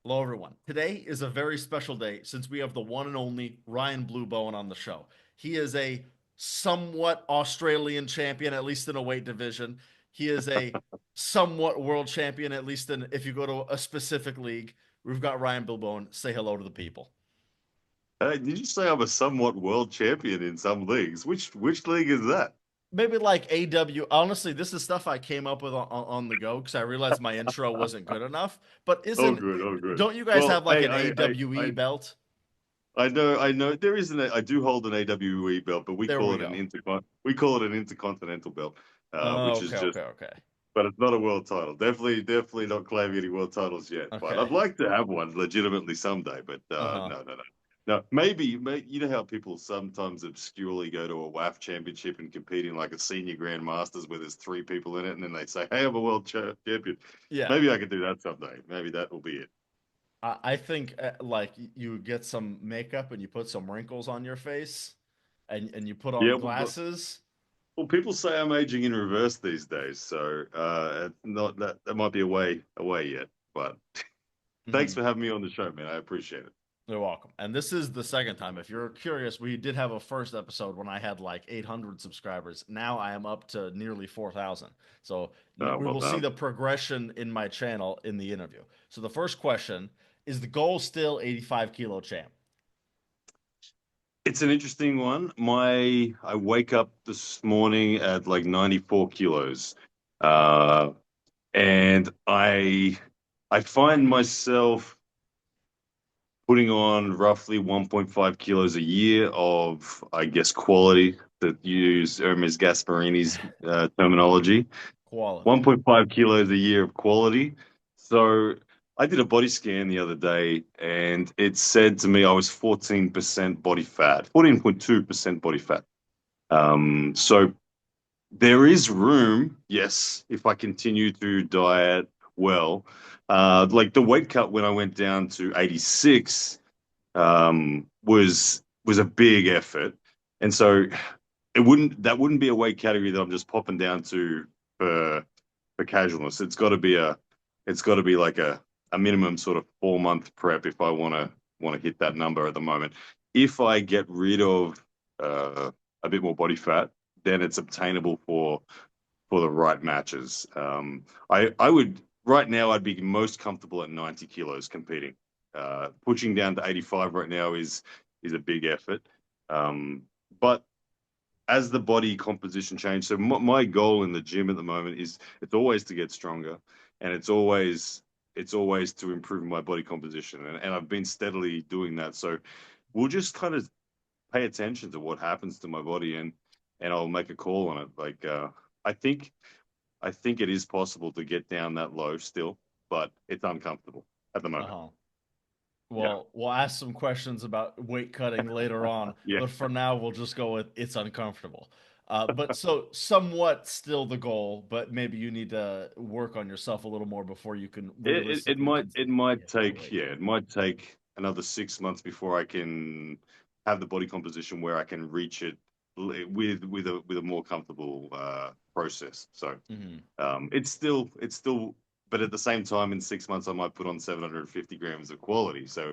Hello, everyone. Today is a very special day since we have the one and only Ryan Blue Bowen on the show. He is a somewhat Australian champion, at least in a weight division. He is a somewhat world champion, at least in if you go to a specific league. We've got Ryan Blue Bowen. Say hello to the people. Hey, did you say I'm a somewhat world champion in some leagues? Which league is that? Maybe like AW. Honestly, this is stuff I came up with on the go because I realized my intro wasn't good enough. But Oh, isn't good, oh, good. don't you guys Well, have like an AWE belt? I know. There isn't. I do hold an AWE belt, but There we go. we call it an intercontinental belt, which is Okay, just. okay, okay. But it's not a world title. Definitely not claiming any world titles yet. But Okay. I'd like to have one legitimately someday. But Uh-huh. no. No, maybe you know how people sometimes obscurely go to a WAF championship and compete in like a senior grandmasters where there's three people in it, and then they say, "Hey, I'm a champion." Yeah. Maybe I could do that someday. Maybe that will be it. I think like you get some makeup and you put some wrinkles on your face and you put Yeah, on glasses. well, people say I'm aging in reverse these days, so not that might be away yet. But thanks Hmm. for having me on the show, man. I appreciate it. You're welcome. And this is the second time. If you're curious, we did have a first episode when I had like 800 subscribers. Now I am up to nearly 4,000. So we Well will see done. the progression in my channel in the interview. So the first question is the goal still 85 kilo champ? It's an interesting one. I wake up this morning at like 94 kilos. Uh, and I find myself putting on roughly 1.5 kilos a year of, I guess, quality, to use Hermes Gasparini's terminology. Quality. 1.5 kilos a year of quality. So I did a body scan the other day and it said to me I was 14% body fat, 14.2% body fat. So there is room, yes, if I continue to diet well. Like the weight cut when I went down to 86 was a big effort. And so that wouldn't be a weight category that I'm just popping down to for for casualness. It's got to be like a minimum sort of 4 month prep if I want to hit that number at the moment. If I get rid of a bit more body fat, then it's obtainable for the right matches. I would right now I'd be most comfortable at 90 kilos competing. Pushing down to 85 right now is a big effort. But as the body composition changes, so my goal in the gym at the moment is it's always to get stronger, and it's always to improve my body composition, and I've been steadily doing that. So we'll just kind of pay attention to what happens to my body, and I'll make a call on it. Like I think I think it is possible to get down that low still, but it's uncomfortable at the moment. Uh-huh. Yeah, Well, we'll ask some questions about weight cutting later on, yeah. but for now, we'll just go with it's uncomfortable. But so somewhat still the goal, but maybe you need to work on yourself a little more before you can realistically It get might to the take weight. yeah, it might take another 6 months before I can have the body composition where I can reach it with a more comfortable process. So Hmm. it's still, but at the same time, in 6 months, I might put on 750 grams of quality. So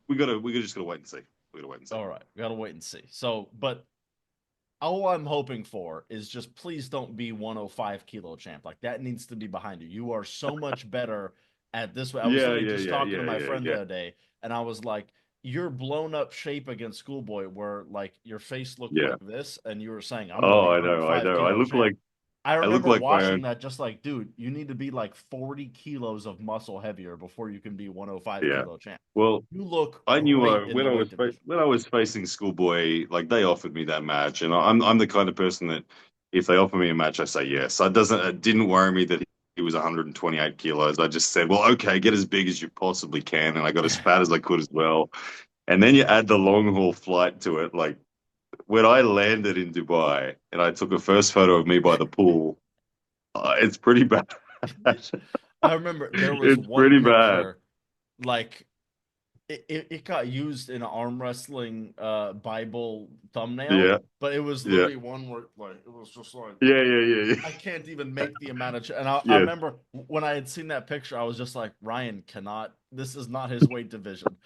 we just gotta wait and see. We gotta wait and see. All right, we gotta wait and see. So, but all I'm hoping for is just please don't be 105 kilo champ. Like that needs to be behind you. You are so much better at this way. I was literally just talking to my friend the Yeah. other day, and I was like, "You're blown up shape against Schoolboy, where like your face looked Yeah. like this, and you were saying I'm gonna Oh, be I 105 know. kilo champ." I I look remember like my watching own. that, just like, dude, you need to be like 40 kilos of muscle heavier before you can be 105 Yeah. kilo champ. Well, You look I knew great in the weight division. when I was facing Schoolboy, like they offered me that match, and I'm the kind of person that if they offer me a match, I say yes. So it didn't worry me that he was 128 kilos. I just said, well, okay, get as big as you possibly can, and I got as fat as I could as well. And then you add the long haul flight to it. Like when I landed in Dubai and I took a first photo of me by the pool, it's pretty bad. I remember there was It's one pretty bad. picture like it got used in an arm wrestling Bible thumbnail, Yeah, but it was yeah, literally one where like it was just like yeah, yeah, yeah, I yeah. can't even make the amount of and I Yeah, remember when I had seen that picture, I was just like, Ryan cannot. This is not his weight division.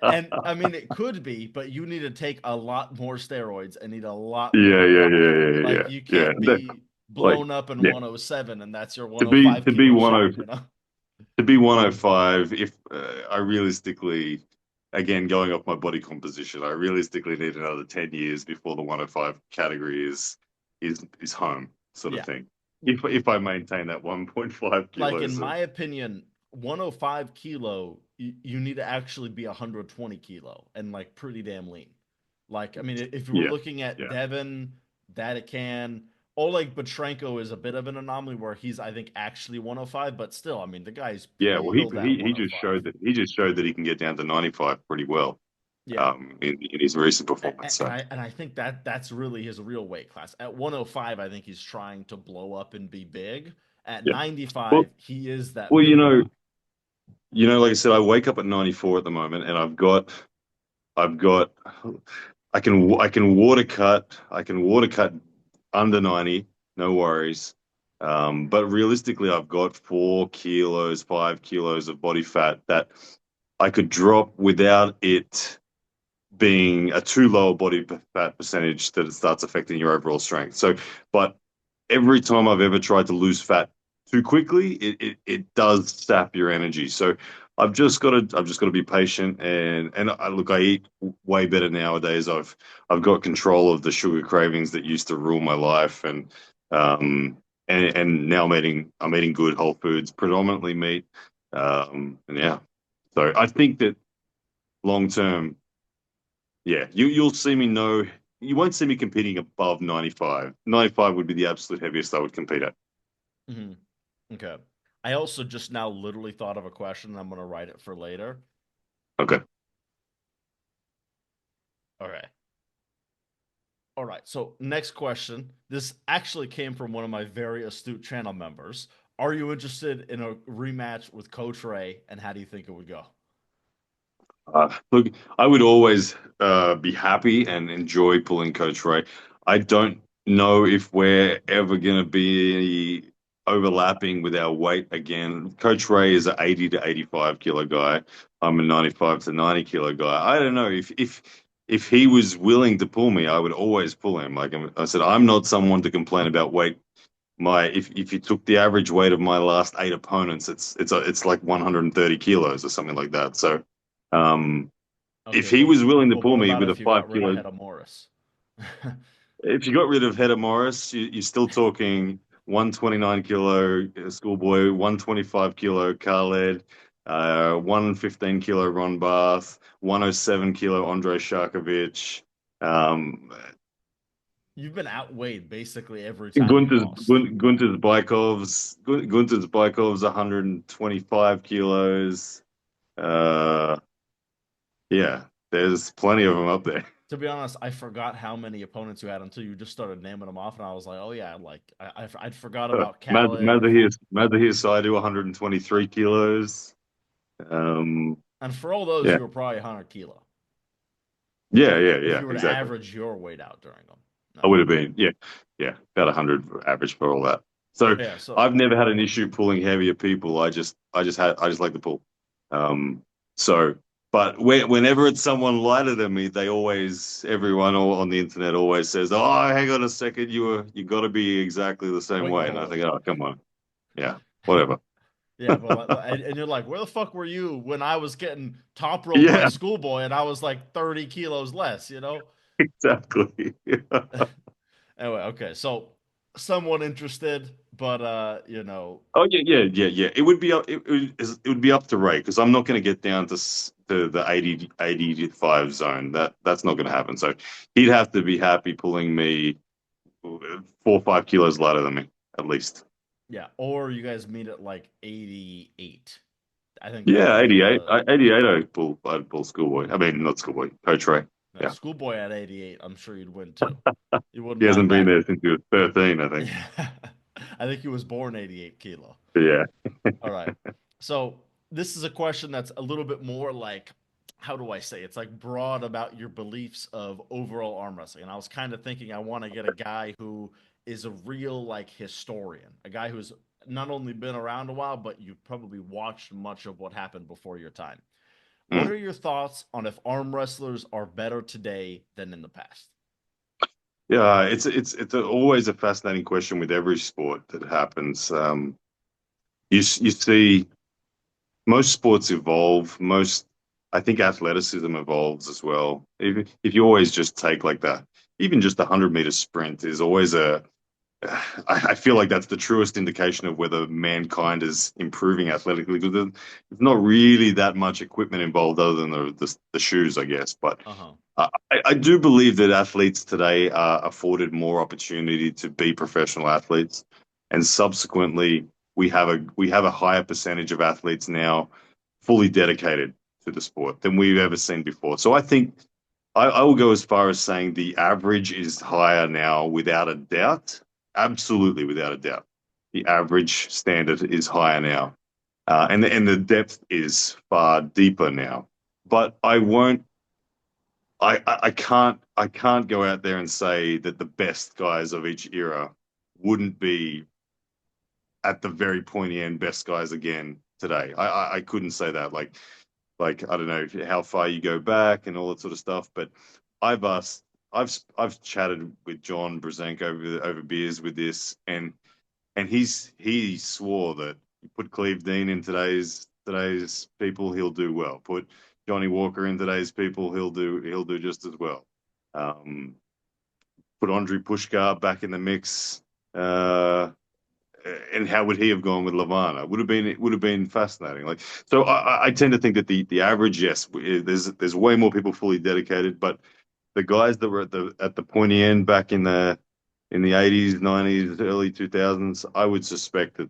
And I mean, it could be, but you need to take a lot more steroids and need a lot more yeah, yeah, weight. yeah, yeah, Like yeah, you yeah. can't be Like, blown up in yeah, 107 and that's your to be 105 to be kilo one shot, oh you know? to be 105, if I realistically, again, going off my body composition, I realistically need another 10 years before the 105 category is home, sort of Yeah. thing. If I maintain that 1.5 Like in kilos of my opinion, 105 kilo, you need to actually be 120 kilo and like pretty damn lean. Like, I mean, if we're yeah, looking at yeah, Devin, Datacan, Oleg Petrenko is a bit of an anomaly where he's, I think, actually 105, but still, I mean, the guy's yeah. Well, peeled at he just 105. showed that he can get down to 95 pretty well Yeah. in his recent performance. And So I think that that's really his real weight class. At 105, I think he's trying to blow up and be big. At yeah. Well, 95, he is that well, big guy. like I said, I wake up at 94 at the moment, and I've got I can water cut under 90, no worries. But realistically, I've got 4 kilos, 5 kilos of body fat that I could drop without it being a too low body fat percentage that it starts affecting your overall strength. So, but every time I've ever tried to lose fat too quickly, it does sap your energy. So I've just got to be patient and look, I eat way better nowadays. I've got control of the sugar cravings that used to rule my life um and now I'm eating good whole foods, predominantly meat. And yeah. So I think that long term, yeah, you'll see me know you won't see me competing above 95. 95 would be the absolute heaviest I would compete at. Hmm. Okay. I also just now literally thought of a question and I'm going to write it for later. Okay. Okay. All right. So, next question. This actually came from one of my very astute channel members. Are you interested in a rematch with Coach Ray and how do you think it would go? Look, I would always be happy and enjoy pulling Coach Ray. I don't know if we're ever going to be overlapping with our weight again. Coach Ray is an 80 to 85 kilo guy. I'm a 95 to 90 kilo guy. I don't know if he was willing to pull me, I would always pull him. Like I said, I'm not someone to complain about weight. My if you took the average weight of my last 8 opponents, it's like 130 kilos or something like that. So. Um, if Okay, he was willing to but pull what me about with a if you got five rid of kilo, Hedda Morris? if you got rid of Hedda Morris, you're still talking 129 kilo schoolboy, 125 kilo Khaled, 115 kilo Ron Barth, 107 kilo Andrei Sharkovich, um, You've been outweighed basically every time you Gunter's lost. Gunter's Bykov's 125 kilos. Uh, yeah, there's plenty of them up there. To be honest, I forgot how many opponents you had until you just started naming them off, and I was like, oh yeah, like I'd forgot about Khaled. Mazahir Saidu, 123 kilos. Um, And for all those, yeah, you were probably 100 kilo if yeah, you were to exactly. average your weight out during them. I No. would have been, yeah, about 100 average for all that. So Yeah. So I've never had an issue pulling heavier people. I just like to pull. Um, so, but whenever it's someone lighter than me, everyone on the internet always says, "Oh, hang on a second, you got to be exactly the same weight way." And I think, goals. "Oh, come on, yeah, whatever." Yeah, but and you're like, where the fuck were you when I was getting top rolled by Yeah, schoolboy and I was like 30 kilos less, you know? exactly. Anyway, okay, so someone interested, but Oh yeah. It would be it would be up to Ray because I'm not going to get down to the 85 zone. That's not going to happen. So he'd have to be happy pulling me 4 or 5 kilos lighter than me at least. yeah, or you guys meet at like 88. I think that would Yeah, be 88. the 88 I'd pull schoolboy. I mean, not schoolboy, Coach Ray. no, Yeah. schoolboy at 88. I'm sure you'd win too. You wouldn't He hasn't mind been that. there since he was 13, I think. Yeah. I think he was born 88 kilo. But yeah. All right. So this is a question that's a little bit more like how do I say, it's like broad about your beliefs of overall arm wrestling. And I was kind of thinking I want to get a guy who is a real like historian, a guy who's not only been around a while, but you've probably watched much of what happened before your time. What Mm. are your thoughts on if arm wrestlers are better today than in the past? Yeah, always a fascinating question with every sport that happens. You see most sports evolve. I think athleticism evolves as well. If you always just take like even just the 100-meter sprint is always I feel like that's the truest indication of whether mankind is improving athletically because there's not really that much equipment involved other than the shoes, I guess. But Uh huh. I do believe that athletes today are afforded more opportunity to be professional athletes, and subsequently we have a higher percentage of athletes now fully dedicated to the sport than we've ever seen before. So I think I will go as far as saying the average is higher now without a doubt. Absolutely, without a doubt. The average standard is higher now. And the depth is far deeper now. But I can't go out there and say that the best guys of each era wouldn't be at the very pointy end best guys again today. I couldn't say that. Like I don't know how far you go back and all that sort of stuff, but I've asked I've chatted with John Brzenk over beers with this, and he swore that you put Cleve Dean in today's people, he'll do well. Put Johnny Walker in today's people, he'll do just as well. Um, put Andre Pushkar back in the mix. Uh, and how would he have gone with Lavana? Would have been fascinating. Like so, I tend to think that the average, yes, there's way more people fully dedicated, but the guys that were at the pointy end back in the 80s, 90s, early 2000s, I would suspect that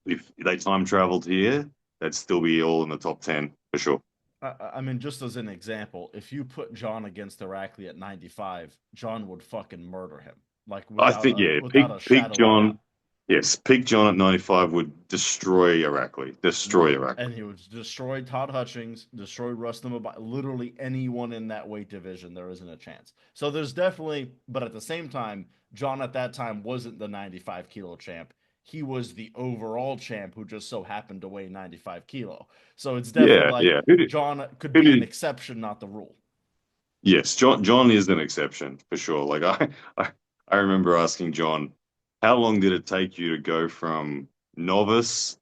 if they time traveled here, they'd still be all in the top 10 for sure. I mean, just as an example, if you put John against Irakli at 95, John would fucking murder him, like I think, yeah, without peak a peak shadow of a doubt. John, yes, peak John at 95 would destroy Irakli, destroy Yep. Irakli. And he would destroy Todd Hutchings, destroy Rustam, about literally anyone in that weight division. There isn't a chance. So there's definitely, but at the same time, John at that time wasn't the 95 kilo champ. He was the overall champ who just so happened to weigh 95 kilo. So it's definitely Yeah, like yeah. Who did, John could who be an did exception, not the rule. Yes, John is an exception for sure. Like I remember asking John, how long did it take you to go from novice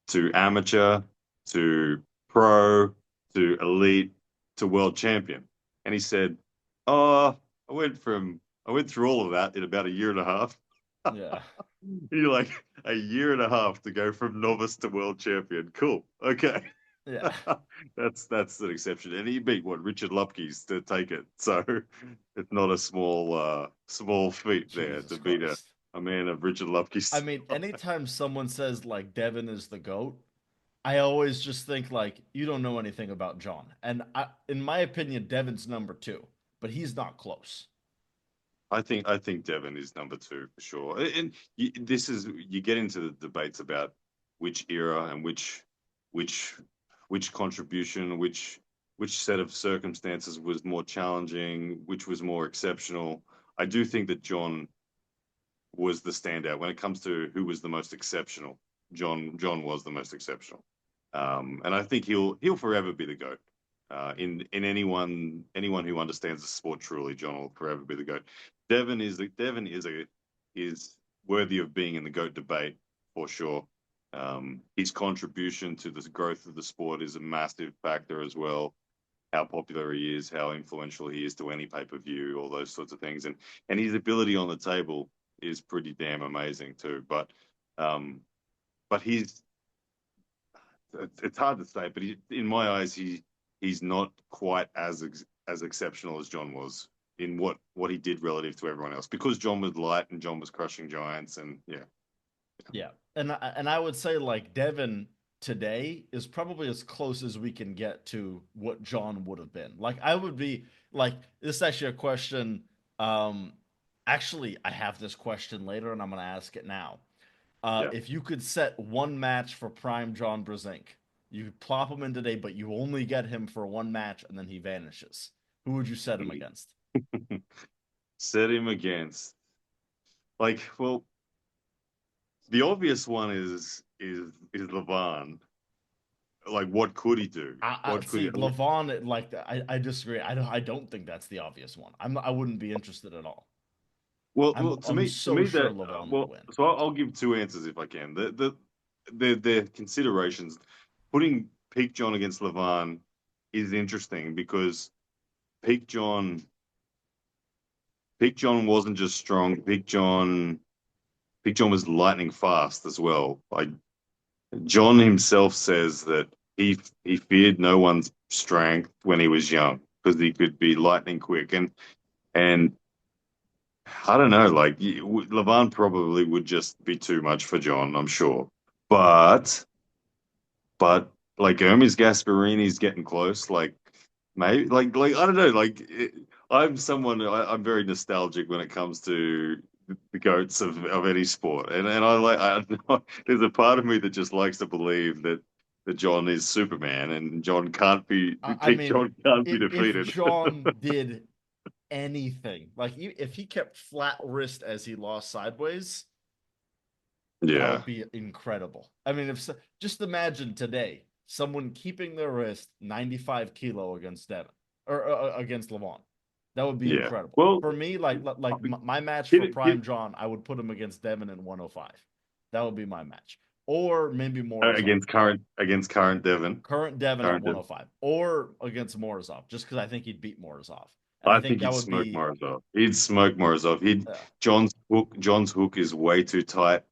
to amateur to pro to elite to world champion? And he said, "Oh, I went through all of that in about a year and a half." Yeah. You're like a year and a half to go from novice to world champion. Cool. Okay. Yeah. That's an exception. And he beat what Richard Lupke's to take it. So it's not a small feat there Jesus to beat a, Christ. a man of Richard Lupke's I mean, size. anytime someone says like Devin is the GOAT, I always just think like you don't know anything about John. And in my opinion, Devin's number two, but he's not close. I think Devon is number two for sure. And you get into the debates about which era and which which contribution, which set of circumstances was more challenging, which was more exceptional. I do think that John was the standout when it comes to who was the most exceptional. John was the most exceptional, and I think he'll forever be the goat. In anyone who understands the sport truly, John will forever be the goat. Devon is worthy of being in the goat debate for sure. His contribution to the growth of the sport is a massive factor as well. How popular he is, how influential he is to any pay per view, all those sorts of things, and his ability on the table is pretty damn amazing too. Um, but it's hard to say, but in my eyes, he's not quite as exceptional as John was in what he did relative to everyone else because John was light and John was crushing giants, and yeah, Yeah. And I would say like Devin today is probably as close as we can get to what John would have been. Like I would be like this is actually a question actually I have this question later and I'm going to ask it now. yeah. If you could set one match for prime John Brzenk, You plop him in today, but you only get him for one match and then he vanishes. Who would you set him against? Set him against well, the obvious one is Levan. Like, what could he do? I What could he? see Levon like I disagree. I don't think that's the obvious one. I wouldn't be interested at all. Well, I'm to so me sure that Levon would well, win. so I'll give two answers if I can. The considerations putting Peak John against Levan is interesting because Peak John Peak John wasn't just strong. Peak John was lightning fast as well. Like John himself says that he feared no one's strength when he was young because he could be lightning quick and I don't know. Like Levan probably would just be too much for John, I'm sure. But like Hermes Gasparini's getting close. Like maybe like I don't know. I'm I'm very nostalgic when it comes to the goats of any sport, and there's a part of me that just likes to believe that John is Superman and I Big mean, John can't be if defeated. John did anything, like if he kept flat wrist as he lost sideways, that Yeah, would be incredible. I mean, if just imagine today someone keeping their wrist 95 kilo against Devin or against Lamont. That would be yeah. incredible. Well, For me, like my match hit for it, hit Prime John, I would put him against Devin in 105. That would be my match. Or maybe Morozov. against current Devon. Current Devin at Current Devon. 105. Or against Morozov, just because I think he'd beat Morozov. And I I think think that he'd would smoke be Morozov. He'd smoke Morozov. He'd uh, John's hook is way too tight.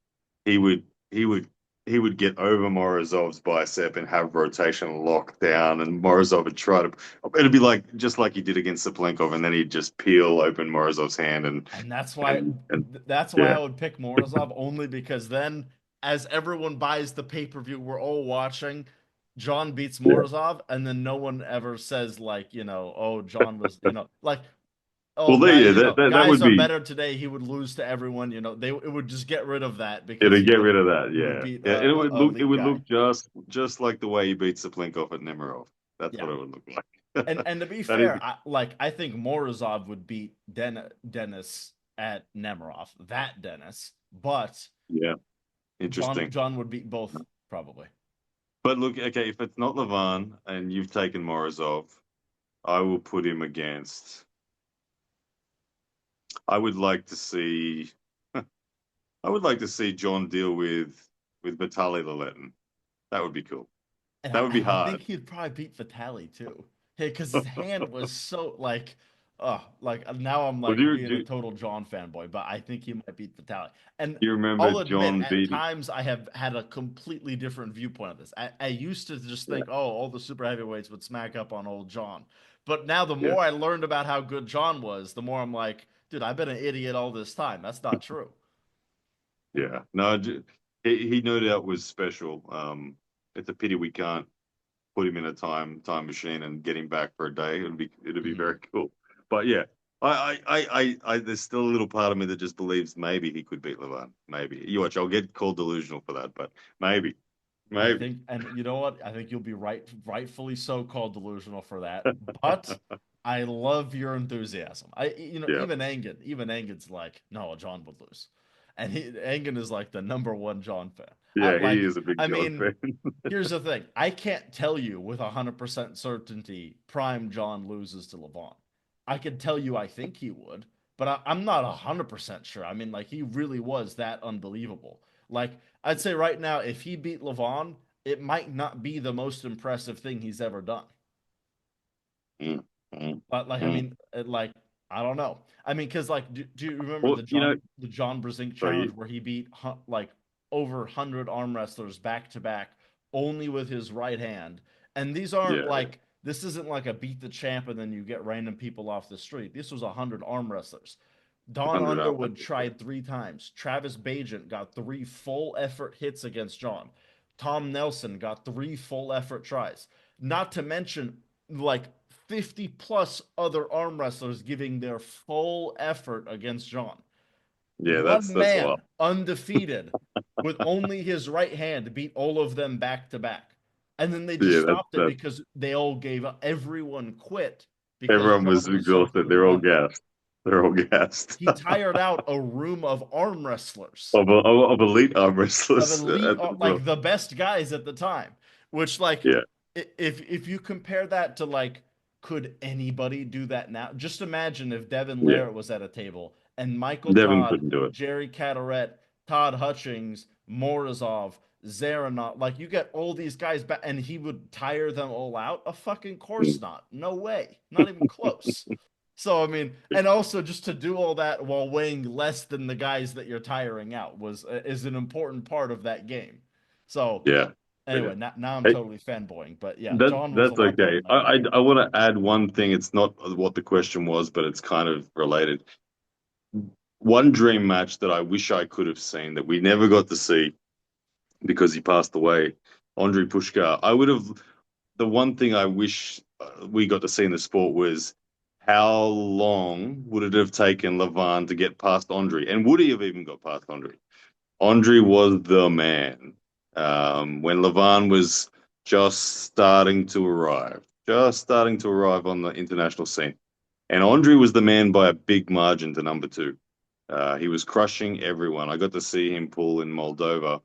He would he would he would get over Morozov's bicep and have rotation locked down, and Morozov would try to. It'd be like just like he did against Saplenkov, and then he'd just peel open Morozov's hand and that's why and that's why yeah, I would pick Morozov only because then as everyone buys the pay-per-view, we're all watching. John beats yeah. Morozov, and then no one ever says like, oh, John was, like, oh, Well, there, guys, yeah, that guys would are be better today. He would lose to everyone. They it would just get rid of that because it'd get rid of that. he would Yeah, beat yeah. It would a look elite guy. just like the way he beat Saplenkov at Nemiroff. That's Yeah. what it would look like. And to be That is, fair, I think Morozov would beat Dennis at Nemirov, that Dennis, but yeah, John interesting. John would beat both probably. But look, okay, if it's not Levan and you've taken Morozov, I will put him against. I would like to see. I would like to see John deal with Vitaly Laletin. That would be cool. And That would be I think hard. he'd probably beat Vitali too. Hey, because his hand was so like now I'm Well, like being a total John fanboy, but I think he might beat Vitali. And do you remember I'll admit, John at beating? times I have had a completely different viewpoint of this. I used to just think, oh, all the super heavyweights would smack up on old John. But now the Yeah, more I learned about how good John was, the more I'm like, dude, I've been an idiot all this time. That's not true. yeah. No, he no doubt was special. It's a pity we can't put him in a time machine and get him back for a day. It'd be Mhm. very cool. But yeah, there's still a little part of me that just believes maybe he could beat Levan. Maybe you watch. I'll get called delusional for that, but maybe, I maybe. think, and you know what? I think you'll be rightfully so called delusional for that. But I love your enthusiasm. Yeah, Even Engen's like, no, John would lose, and Engen is like the number one John fan. yeah. He is a big I John mean, fan. here's the thing: I can't tell you with 100% certainty Prime John loses to Levon. I could tell you I think he would, but I'm not 100% sure. I mean, like he really was that unbelievable. Like I'd say right now, if he beat Levon, it might not be the most impressive thing he's ever done. Mm, mm, But like, I mm. mean, I don't know. I mean, because like, do you remember Well, the John Brzenk challenge sorry. where he beat like over 100 arm wrestlers back to back only with his right hand? And these aren't Yeah, like this isn't like a beat the champ and then you get random people off the street. This was 100 arm wrestlers. Don 100 hours. Underwood tried 3 times. Travis Bagent got 3 full effort hits against John. Tom Nelson got 3 full effort tries. Not to mention like 50 plus other arm wrestlers giving their full effort against John. Yeah, One that's wild. man undefeated with only his right hand beat all of them back to back. And then they just Yeah, stopped it that because they all gave up. Everyone quit because everyone John was was so exhausted. close They're to all winning. gassed. They're all gassed. He tired out a room of arm wrestlers, Of elite arm of wrestlers elite, as well. like the best guys at the time. Which, like, Yeah, if you compare that to like, could anybody do that now? Just imagine if Devin yeah. Larratt was at a table and Michael Devin Todd, couldn't do it. Jerry Cadorette, Todd Hutchings, Morozov, Zaranov, like you get all these guys back, and he would tire them all out. A fucking course Mm. not. No way. Not even close. So I mean, and also just to do all that while weighing less than the guys that you're tiring out was is an important part of that game. So Yeah, yeah. anyway, now I'm Hey, totally fanboying, but yeah, that John was a that's lot better okay. than I everybody. I, I want to add one thing. It's not what the question was, but it's kind of related. One dream match that I wish I could have seen that we never got to see because he passed away, Andre Pushkar. I would have. The one thing I wish we got to see in the sport was how long would it have taken Levan to get past Andre, and would he have even got past Andre? Andre was the man when Levan was just starting to arrive on the international scene. And Andre was the man by a big margin to number two. He was crushing everyone. I got to see him pull in Moldova,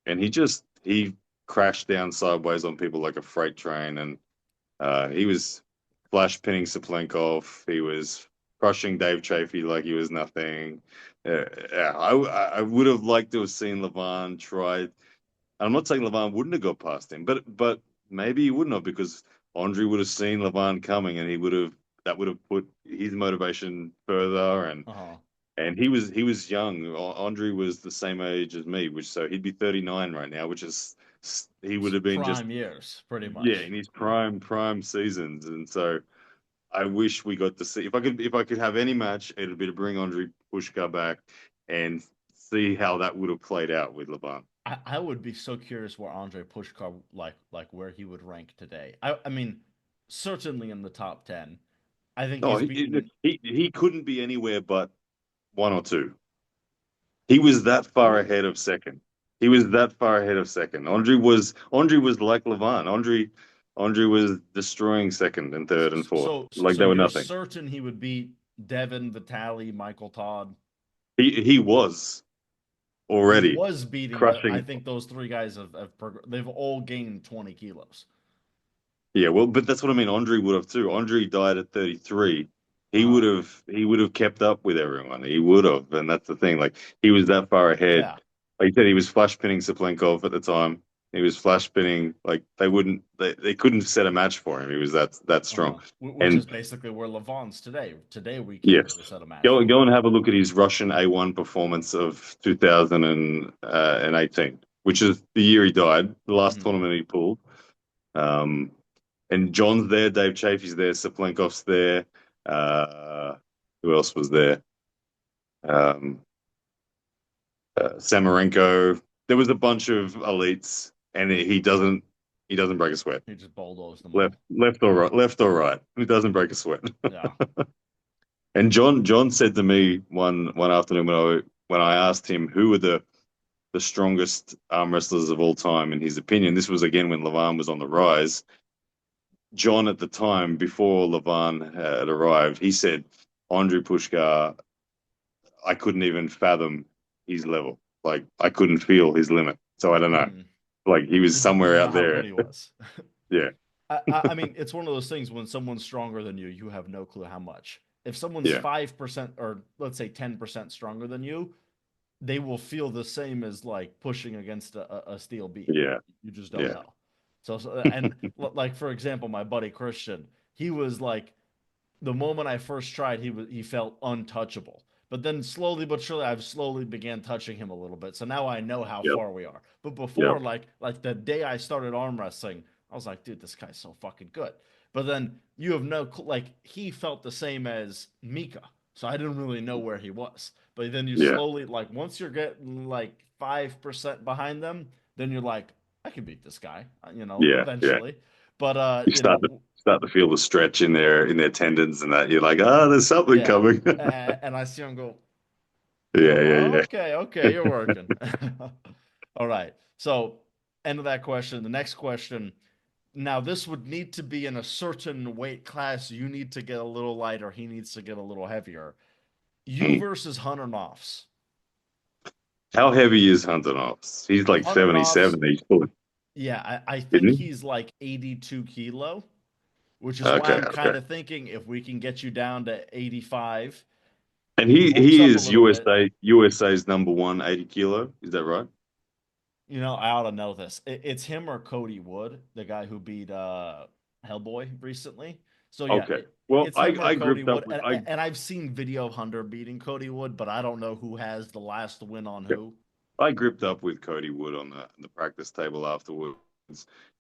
and he crashed down sideways on people like a freight train, and he was flash pinning Saplenkov. He was crushing Dave Chafee like he was nothing. Yeah, I would have liked to have seen Levan try. I'm not saying Levan wouldn't have got past him, but maybe he wouldn't have because Andre would have seen Levan coming, and he would have that would have put his motivation further. Uh-huh. And he was young. Andre was the same age as me, which so he'd be 39 right now, which is he would have been just Prime years, pretty yeah in much. his prime seasons. And so I wish we got to see if I could have any match, it'd be to bring Andre Pushka back and see how that would have played out with Levan. I would be so curious where Andre Pushkar like where he would rank today. I mean, certainly in the top 10. I think Oh, he's he beaten. he he couldn't be anywhere but one or two. He was that far Really? ahead of second. He was that far ahead of second. Andre was like Levan. Andre was destroying second and third and fourth like So they were you're nothing. certain he would beat Devin, Vitali, Michael Todd? He was He already was beating, but I crushing. think those three guys they've all gained 20 kilos. Yeah, well, but that's what I mean. Andre would have too. Andre died at 33. He would Uh-huh. have he would have kept up with everyone. He would have, and that's the thing. Like he was that far ahead. Yeah. Like you said, he was flash pinning Saplenkov at the time. He was flash pinning like they couldn't set a match for him. He was that strong. Uh-huh. Which is And basically where Levon's today. Today we can't yes, really set a match go for him. go and have a look at his Russian A1 performance of 2018, which is the year he died, the last Mhm. tournament he pulled. Um, and John's there, Dave Chafee's there, Saplenkov's there. Uh, who else was there? Um, Samarenko. There was a bunch of elites, and he doesn't break a sweat. He just bulldozed them Left, all. left or right, left or right. He doesn't break a sweat. Yeah. And John said to me one afternoon when I asked him who were the strongest arm wrestlers of all time in his opinion. This was again when Levan was on the rise. John at the time, before Levan had arrived, he said Andre Pushkar, I couldn't even fathom his level. Like I couldn't feel his limit. So I don't know. Mhm. Like he was Did you somewhere know out how good there. he was? Yeah, I mean, it's one of those things when someone's stronger than you have no clue how much. If someone's yeah, 5% or let's say 10% stronger than you, they will feel the same as like pushing against a steel beam. yeah, You just don't yeah, know. And like for example, my buddy Christian, he was like the moment I first tried, he felt untouchable. But then slowly but surely, I've slowly began touching him a little bit. So now I know how yep, far we are. But yep, before, like the day I started arm wrestling, I was like, dude, this guy's so fucking good. But then you have like he felt the same as Mika, so I didn't really know where he was. But then you yeah, slowly like once you're getting like 5% behind them, then you're like, I can beat this guy, yeah, yeah. eventually. But You start to feel the stretch in their tendons and that you're like, ah, there's something yeah, coming. and I see him go, Yeah, yeah, oh, yeah. okay, okay, you're working. All right. So, end of that question. The next question. Now this would need to be in a certain weight class. You need to get a little lighter. He needs to get a little heavier. You versus Hunter Noffz. How heavy is Hunter Noffz? He's like Hunter Noffz, 77. He's full, yeah, I think isn't he's like 82 kilo, which he? is why Okay, I'm okay. kind of thinking if we can get you down to 85, And he bulks he up a is little bit. USA's number one 80 kilo. Is that right? You know, I ought to know this. It's him or Cody Wood, the guy who beat Hellboy recently. So yeah, Okay. Well, it's him or I Cody gripped up Wood, with I and I've seen video of Hunter beating Cody Wood, but I don't know who has the last win on yeah, who. I gripped up with Cody Wood on the practice table afterwards,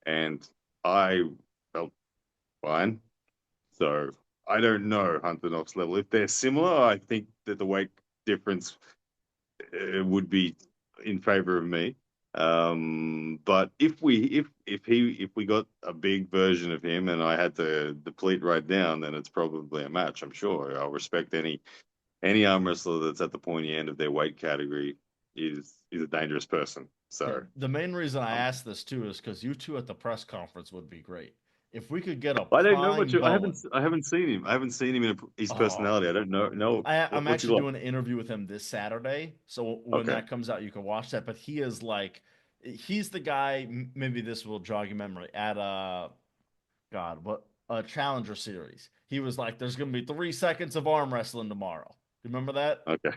and I felt fine. So I don't know Hunter Knox level. If they're similar, I think that the weight difference would be in favor of me. But if we got a big version of him and I had to deplete right down, then it's probably a match. I'm sure I'll respect any arm wrestler that's at the pointy end of their weight category is a dangerous person. Yeah, So the main reason I um, asked this too is because you two at the press conference would be great. If we could get a I don't know much. prime Bowen. I haven't seen him. I haven't seen him in his Oh, personality. I don't know I'm what's he actually like. doing an interview with him this Saturday. So when Okay, that comes out, you can watch that. But he is like, he's the guy. Maybe this will jog your memory. At God, what a Challenger Series. He was like, "There's gonna be 3 seconds of arm wrestling tomorrow." You remember that? okay,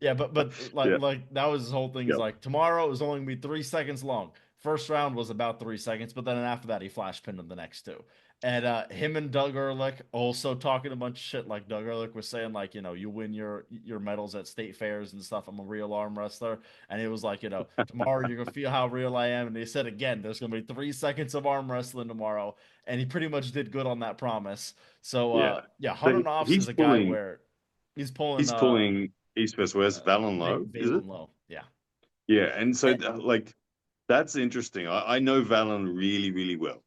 Yeah, but like yeah, like that was his whole thing. Is yeah. like tomorrow is only gonna be 3 seconds long. First round was about 3 seconds, but then after that he flash pinned him the next two. And him and Doug Ehrlich also talking a bunch of shit. Like Doug Ehrlich was saying, like you win your medals at state fairs and stuff. I'm a real arm wrestler, and it was like tomorrow you're gonna feel how real I am. And they said again, there's gonna be 3 seconds of arm wrestling tomorrow, and he pretty much did good on that promise. So Yeah. yeah, So Hunter Noffs is a guy where he's pulling he's pulling East West West Valen Low, is it? Valen Low. Yeah. Yeah, and so And, like that's interesting. I know Valen really, really well.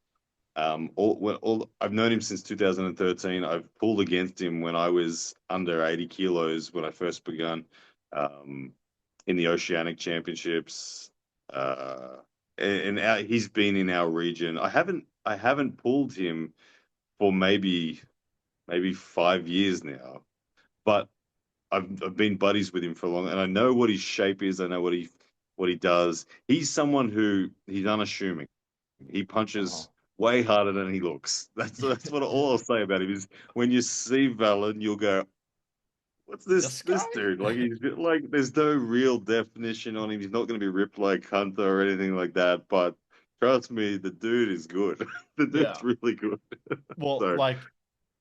I've known him since 2013. I've pulled against him when I was under 80 kilos when I first begun um, in the Oceanic Championships. Uh, he's been in our region. I haven't pulled him for maybe 5 years now, but I've been buddies with him for long, and I know what his shape is. I know what he does. He's someone who he's unassuming. He uh-huh. punches way harder than he looks. That's what all I'll say about him is when you see Valen, you'll go, "What's This this guy? dude?" Like he's like there's no real definition on him. He's not going to be ripped like Hunter or anything like that. But trust me, the dude is good. The dude's Yeah. really good. Well, So like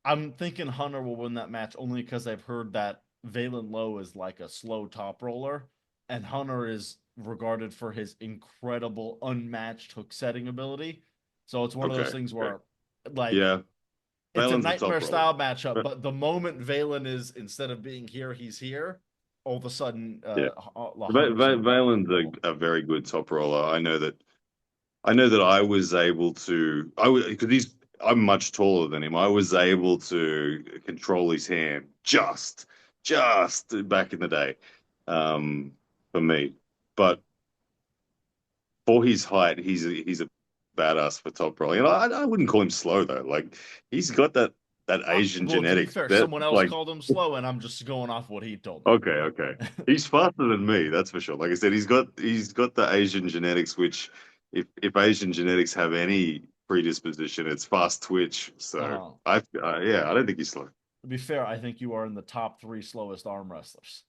I'm thinking Hunter will win that match only because I've heard that Valen Lowe is like a slow top roller, and Hunter is regarded for his incredible unmatched hook setting ability. So it's one of those okay, things okay, ware like yeah, it's a Valen's a top nightmare roller. style matchup, But but the moment Valen is instead of being here, he's here. All of a sudden, yeah. Hunter's in another Valen's level. a very good top roller. I know that I was able to I was because he's I'm much taller than him. I was able to control his hand just back in the day, um, for me. But for his height, he's a badass for top rolling. And I wouldn't call him slow though. Like he's got that Asian Well, to be genetics fair, that someone else like called him slow, and I'm just going off what he told me. okay, okay. He's faster than me, that's for sure. Like I said, he's got the Asian genetics, which if Asian genetics have any predisposition, it's fast twitch. So Uh-huh. yeah, I don't think he's slow. To be fair, I think you are in the top three slowest arm wrestlers.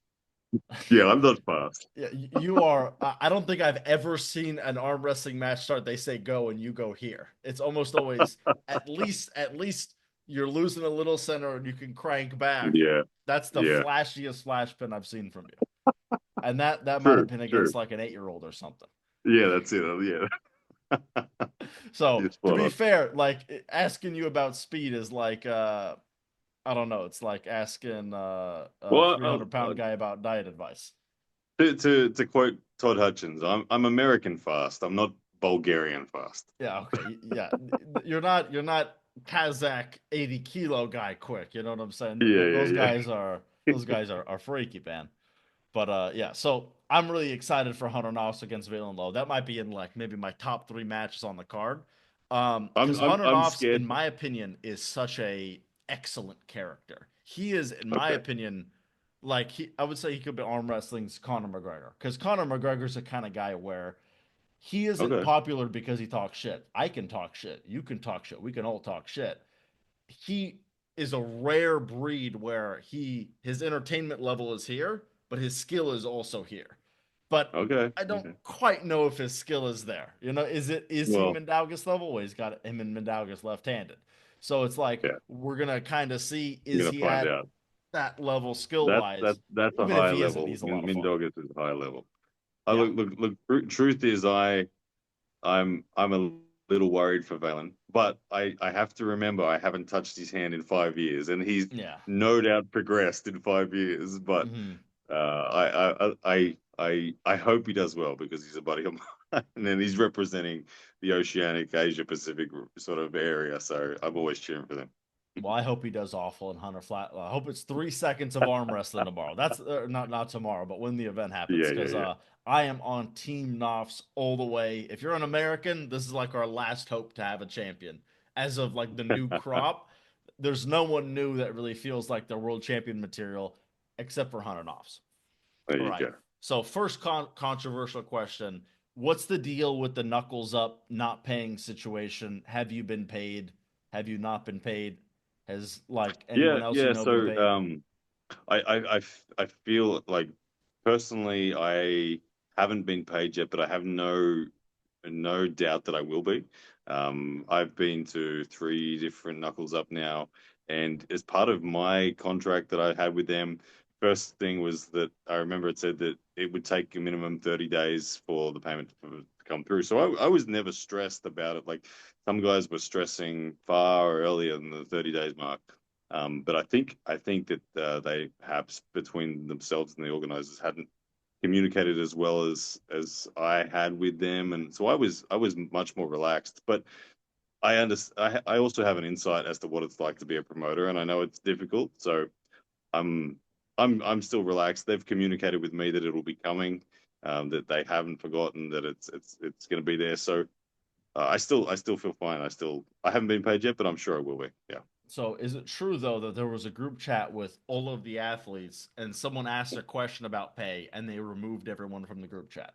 Yeah, I'm not fast. Yeah, you are. I don't think I've ever seen an arm wrestling match start. They say go and you go here. It's almost always at least you're losing a little center and you can crank back. Yeah, That's the yeah. flashiest flash pin I've seen from you. And that might have True, been true. against like an 8-year-old or something. Yeah, that's it. Yeah, So you're to spot be on. fair, like asking you about speed is like I don't know. It's like asking a Well, 300-pound guy about diet advice. to quote Todd Hutchins, I'm American fast. I'm not Bulgarian fast. Yeah, okay. Yeah. You're not Kazakh 80 kilo guy quick. You know what I'm saying? Yeah, Those yeah, guys are those guys are freaky, man. But yeah, so I'm really excited for Hunter Noffs against Valen Lowe. That might be in like maybe my top three matches on the card. Because Hunter I'm Noffz, in scared. my opinion, is such a excellent character. He is, in my Okay. opinion, like I would say he could be arm wrestling's Conor McGregor. Because Conor McGregor's the kind of guy where he isn't Okay. popular because he talks shit. I can talk shit. You can talk shit. We can all talk shit. He is a rare breed where his entertainment level is here, but his skill is also here. But Okay. I don't Okay. quite know if his skill is there. Is he Well, Mindaugas level? Well, he's got him and Mindaugas left-handed. So it's like yeah, we're gonna kind of see you're is gonna he find at out. that level skill That that wise? that's a Even if high he isn't, level. he's a lot of fun. Mindog is a high level. I Yeah, Truth is, I'm a little worried for Valen, but I have to remember I haven't touched his hand in 5 years, and he's yeah. no doubt progressed in 5 years. But Hmm. I hope he does well because he's a buddy of mine, and he's representing the Oceanic Asia Pacific sort of area. So I'm always cheering for them. Well, I hope he does awful in Hunter Flat. I hope it's 3 seconds of arm wrestling tomorrow. That's not tomorrow, but when the event happens, Yeah, yeah, because yeah. I am on Team Knopf's all the way. If you're an American, this is like our last hope to have a champion. As of like the new crop, there's no one new that really feels like they're world champion material, except for Hunter Knopf's. There All you right. go. So first controversial question: what's the deal with the knuckles up not paying situation? Have you been paid? Have you not been paid? Has like Yeah, anyone else you yeah. know been So paid? I feel like personally I haven't been paid yet, but I have no doubt that I will be. I've been to three different Knuckles Up now, and as part of my contract that I had with them, first thing was that I remember it said that it would take a minimum 30 days for the payment to come through. So I was never stressed about it. Like some guys were stressing far earlier than the 30 days mark. But I think that they perhaps between themselves and the organizers hadn't communicated as well as I had with them, and so I was much more relaxed. But I understand. I also have an insight as to what it's like to be a promoter, and I know it's difficult. So I'm I'm still relaxed. They've communicated with me that it'll be coming, that they haven't forgotten that it's going to be there. So I still feel fine. I haven't been paid yet, but I'm sure I will be. Yeah. So is it true though that there was a group chat with all of the athletes and someone asked a question about pay and they removed everyone from the group chat?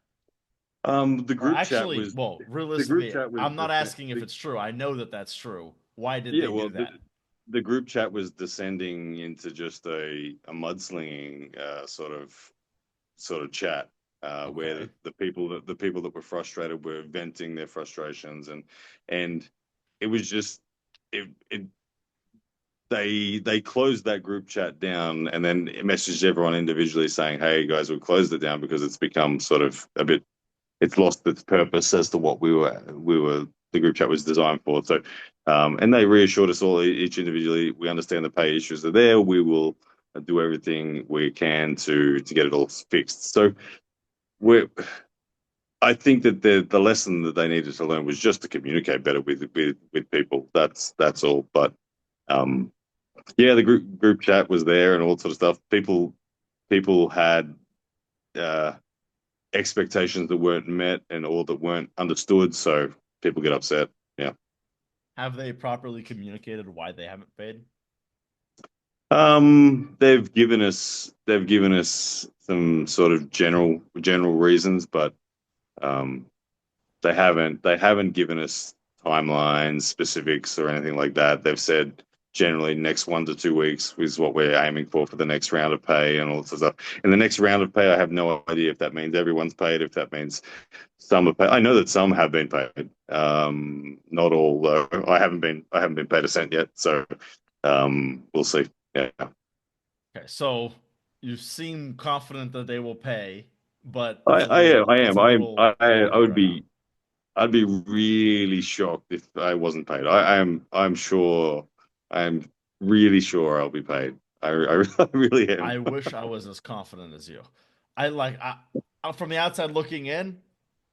The Or group chat actually, was well, the group realistically, chat was I'm not asking if it's true. I know that that's true. Why did yeah. they Well, do that? the group chat was descending into just a mudslinging sort of chat, where Okay. the people that were frustrated were venting their frustrations, and it was just it they closed that group chat down and then messaged everyone individually saying, hey guys, we closed it down because it's become sort of a bit, it's lost its purpose as to what we were the group chat was designed for. So and they reassured us all each individually, we understand the pay issues are there, we will do everything we can to get it all fixed. So we're I think that the lesson that they needed to learn was just to communicate better with people. That's all. But um, yeah, the group chat was there and all sort of stuff. People had uh, expectations that weren't met and or that weren't understood, so people get upset. Yeah. Have they properly communicated why they haven't paid? They've given us some sort of general reasons, but um, they haven't given us timelines, specifics, or anything like that. They've said generally next 1 to 2 weeks is what we're aiming for the next round of pay and all sorts of stuff. And the next round of pay, I have no idea if that means everyone's paid, if that means some are paid. I know that some have been paid. Not all though. I haven't been paid a cent yet. So we'll see. Yeah. Okay, so you seem confident that they will pay, but I, I am. I it's am. a little I wonky would right now. be. I'd be really shocked if I wasn't paid. I'm sure. I'm really sure I'll be paid. I really am. I wish I was as confident as you. I like from the outside looking in,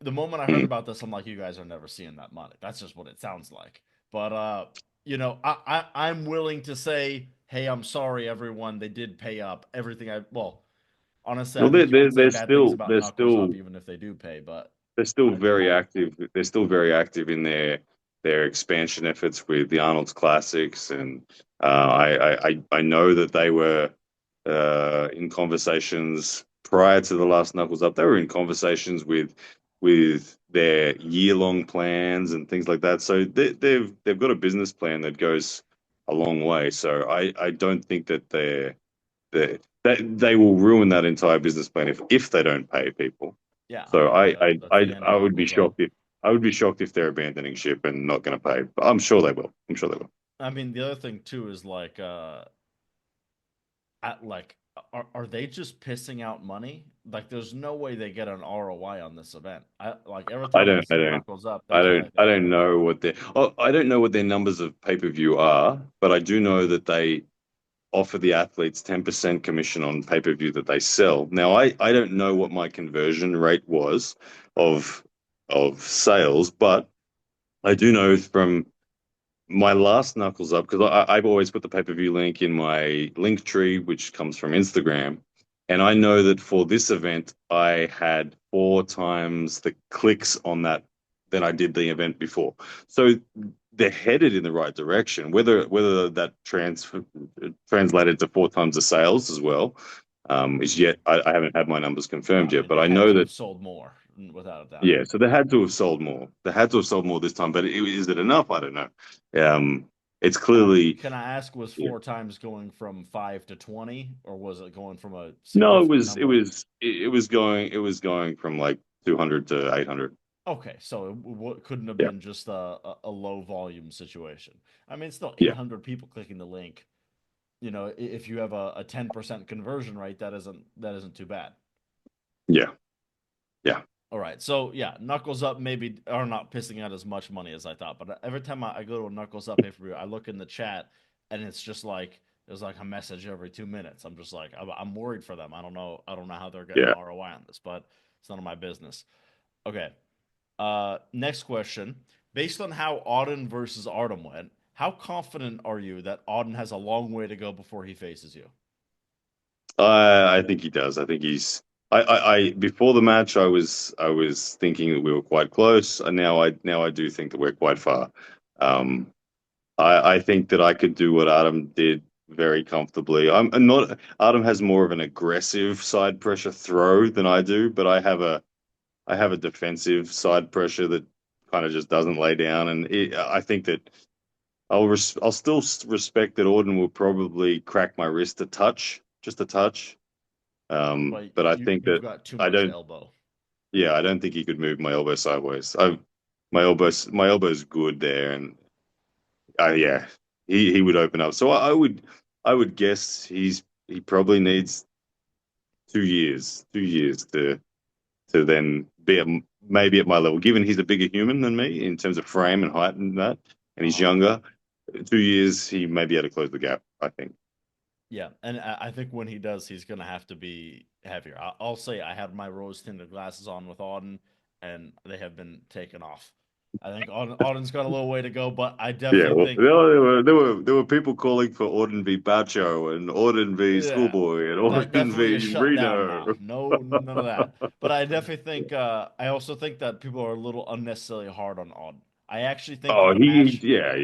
the moment I heard Mm. about this, I'm like, you guys are never seeing that money. That's just what it sounds like. But I'm willing to say, hey, I'm sorry, everyone. They did pay up. Everything honestly, I Well, think you can say they're bad things still about they're Knuckles Up still even if they do pay, but they're still I very active. They're still very active in their their expansion efforts with the Arnold's Classics, and I know that they were in conversations prior to the last Knuckles Up. They were in conversations with their year-long plans and things like that. So they've got a business plan that goes a long way. So I don't think that they will ruin that entire business plan if they don't pay people. Yeah, I So mean that's the end of I would be Knuckles Up. shocked if they're abandoning ship and not going to pay. But I'm sure they will. I'm sure they will. I mean, the other thing too is like, like, are they just pissing out money? Like, there's no way they get an ROI on this event. I like every I time I don't I see don't Knuckles Up, that's what I I think. don't know what their I don't know what their numbers of pay-per-view are, but I do know that they offer the athletes 10% commission on pay-per-view that they sell. Now I don't know what my conversion rate was of sales, but I do know from my last Knuckles Up, because I've always put the pay-per-view link in my link tree, which comes from Instagram. And I know that for this event, I had 4 times the clicks on that than I did the event before. So they're headed in the right direction. Whether that translated to 4 times the sales as well, is yet I haven't had my numbers No, confirmed I yet. mean But they I had know to that have sold more, without a doubt. yeah, so they had to have sold more. They had to have sold more this time, but is it enough? I don't know. It's clearly Can I ask, was yeah. 4 times going from 5 to 20, or was it going from a No, significant number? it was going from like 200 to 800. Okay, so it couldn't have Yeah, been just a low volume situation. I mean, it's still yeah, 800 people clicking the link. You know, if you have a 10% conversion rate, that isn't too bad. yeah, yeah, All right, so yeah, Knuckles Up maybe are not pissing out as much money as I thought, but every time I go to a Knuckles Up pay per view, I look in the chat and it's just like there's like a message every 2 minutes. I'm just like I'm worried for them. I don't know how they're getting yeah. ROI on this, but it's none of my business. Okay, next question. Based on how Auden versus Artem went, how confident are you that Auden has a long way to go before he faces you? I think he does. I think he's. I before the match, I was thinking that we were quite close, and now I do think that we're quite far. Um, I think that I could do what Adam did very comfortably. I'm not. Adam has more of an aggressive side pressure throw than I do, but I have a defensive side pressure that kind of just doesn't lay down, and I think that I'll still respect that Auden will probably crack my wrist a touch, just a touch. But But I you think you've that got too I much don't. elbow. Yeah, I don't think he could move my elbow sideways. My elbow's good there, and yeah, he would open up. So I would guess he probably needs 2 years, 2 years to then be maybe at my level. Given he's a bigger human than me in terms of frame and height and that, and he's Uh-huh. younger, 2 years he may be able to close the gap. I think. Yeah, and I think when he does, he's gonna have to be heavier. I'll say I had my rose tinted glasses on with Auden, and they have been taken off. I think Auden's got a little way to go, but I Yeah, definitely well, think, there were people calling for Auden v Bacho and Auden v yeah, Schoolboy and that Auden definitely is v shut down now. Reno. No, none of that. But I definitely think I also think that people are a little unnecessarily hard on Auden. I actually think that Oh, the match, yeah,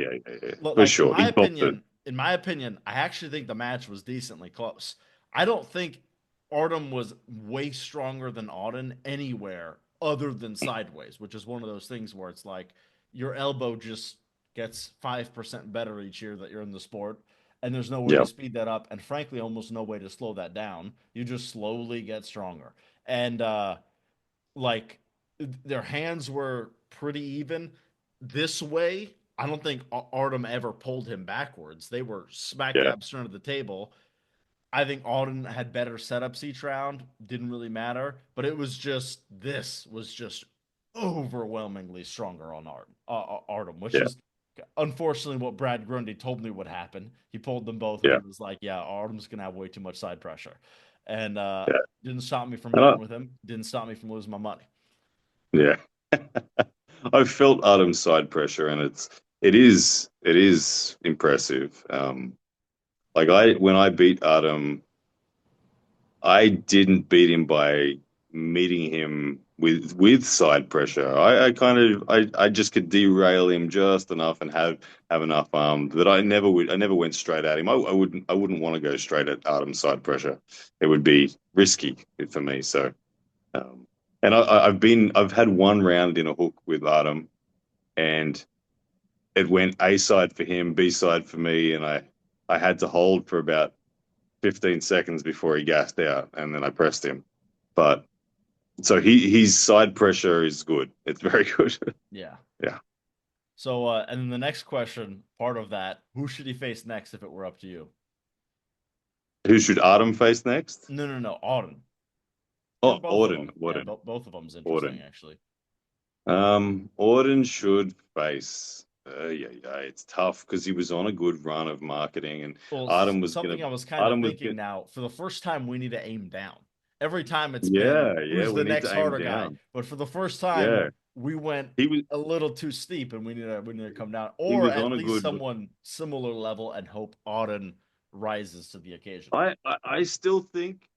for like sure. He topped it. in my opinion, I actually think the match was decently close. I don't think Artem was way stronger than Auden anywhere other than sideways, which is one of those things where it's like your elbow just gets 5% better each year that you're in the sport, and there's no way to Yeah, speed that up, and frankly, almost no way to slow that down. You just slowly get stronger, and like their hands were pretty even. This way, I don't think Artem ever pulled him backwards. They were smack yeah, dab center of the table. I think Auden had better setups each round. Didn't really matter, but it was just this was just overwhelmingly stronger on Artem, which yeah, is unfortunately what Brad Grundy told me would happen. He pulled them both, and yeah, he was like, "Yeah, Artem's gonna have way too much side pressure," and yeah. didn't stop me from And betting with him. Didn't stop me from losing my money. yeah. I've felt Adam's side pressure, and it is impressive. Like I when I beat Adam, I didn't beat him by meeting him with side pressure. I just could derail him just enough and have enough that I never went straight at him. I wouldn't want to go straight at Artem's side pressure. It would be risky for me. So um, and I've had one round in a hook with Artem, and it went A side for him, B side for me, and I had to hold for about 15 seconds before he gassed out, and then I pressed him. But so his side pressure is good. It's very good. Yeah. Yeah. So, and then the next question, part of that, who should he face next if it were up to you? Who should Artem face next? No, no, no, Auden. Or Oh, both of Auden. them. Yeah, Auden. both of them's interesting, Auden. actually. Auden should face. Yeah, it's tough because he was on a good run of marketing, and Well, Artem was gonna. something I was kind of Artem was thinking gonna. now, for the first time, we need to aim down. Every time it's been, Yeah. who's We the need next to aim harder guy? down. But for the first time, Yeah, we went he was. a little too steep and we need to come down. He Or was at on a least good. someone similar level and hope Auden rises to the occasion. I still think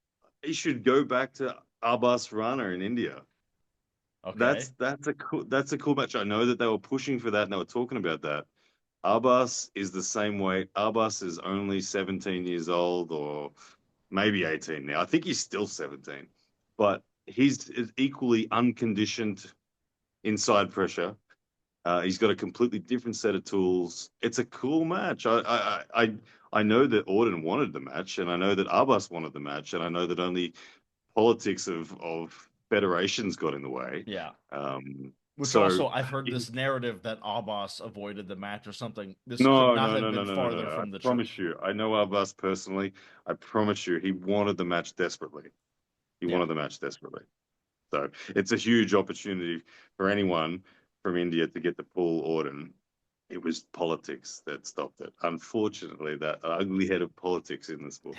he should go back to Abbas Rana in India. Okay. That's a cool match. I know that they were pushing for that and they were talking about that. Abbas is the same weight. Abbas is only 17 years old or maybe 18 now. I think he's still 17, but he's equally unconditioned inside pressure. He's got a completely different set of tools. It's a cool match. I know that Auden wanted the match, and I know that Abbas wanted the match, and I know that only politics of federations got in the way. Yeah. Um, Which so also, I've heard this narrative that Abbas avoided the match or something. This could no, not no, have no, no, been no, no, no, farther no. I from the truth. promise you, I know Abbas personally. I promise you, he wanted the match desperately. He Yeah. wanted the match desperately. So it's a huge opportunity for anyone from India to get the full Auden. It was politics that stopped it. Unfortunately, that ugly head of politics in the sport.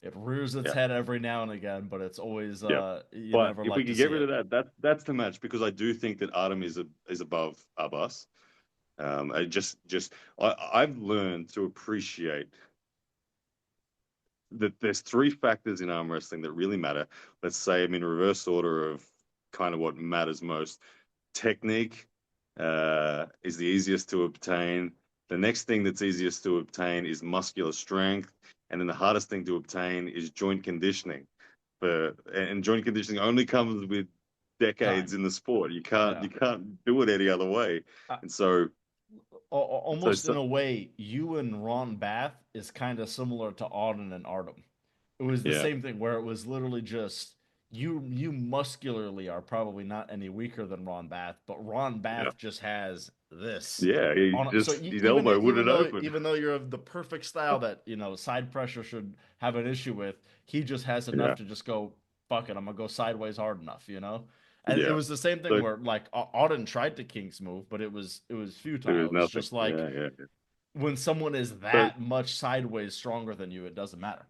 It rears its Yeah, head every now and again, but it's always yeah. you But never if we like to could get see rid it. of that, that's the match because I do think that Artem is above Abbas. I just I've learned to appreciate that there's three factors in arm wrestling that really matter. Let's say I'm in reverse order of kind of what matters most. Technique is the easiest to obtain. The next thing that's easiest to obtain is muscular strength, and then the hardest thing to obtain is joint conditioning. And joint conditioning only comes with decades Time. in the sport. Yeah. You can't do it any other way. Uh, And so so, almost in so a way, you and Ron Bath is kind of similar to Auden and Artem. It was the yeah, same thing where it was literally just you muscularly are probably not any weaker than Ron Bath, but Ron yeah, Bath just has this yeah. He on. So just his elbow wouldn't open. even though you're of the perfect style that side pressure should have an issue with, he just has enough Yeah, to just go fuck it. I'm gonna go sideways hard enough, And it yeah. was the same thing So where like Auden tried to King's move, but it was there futile. is It was nothing. just like Yeah. when someone is So that much sideways stronger than you, it doesn't matter.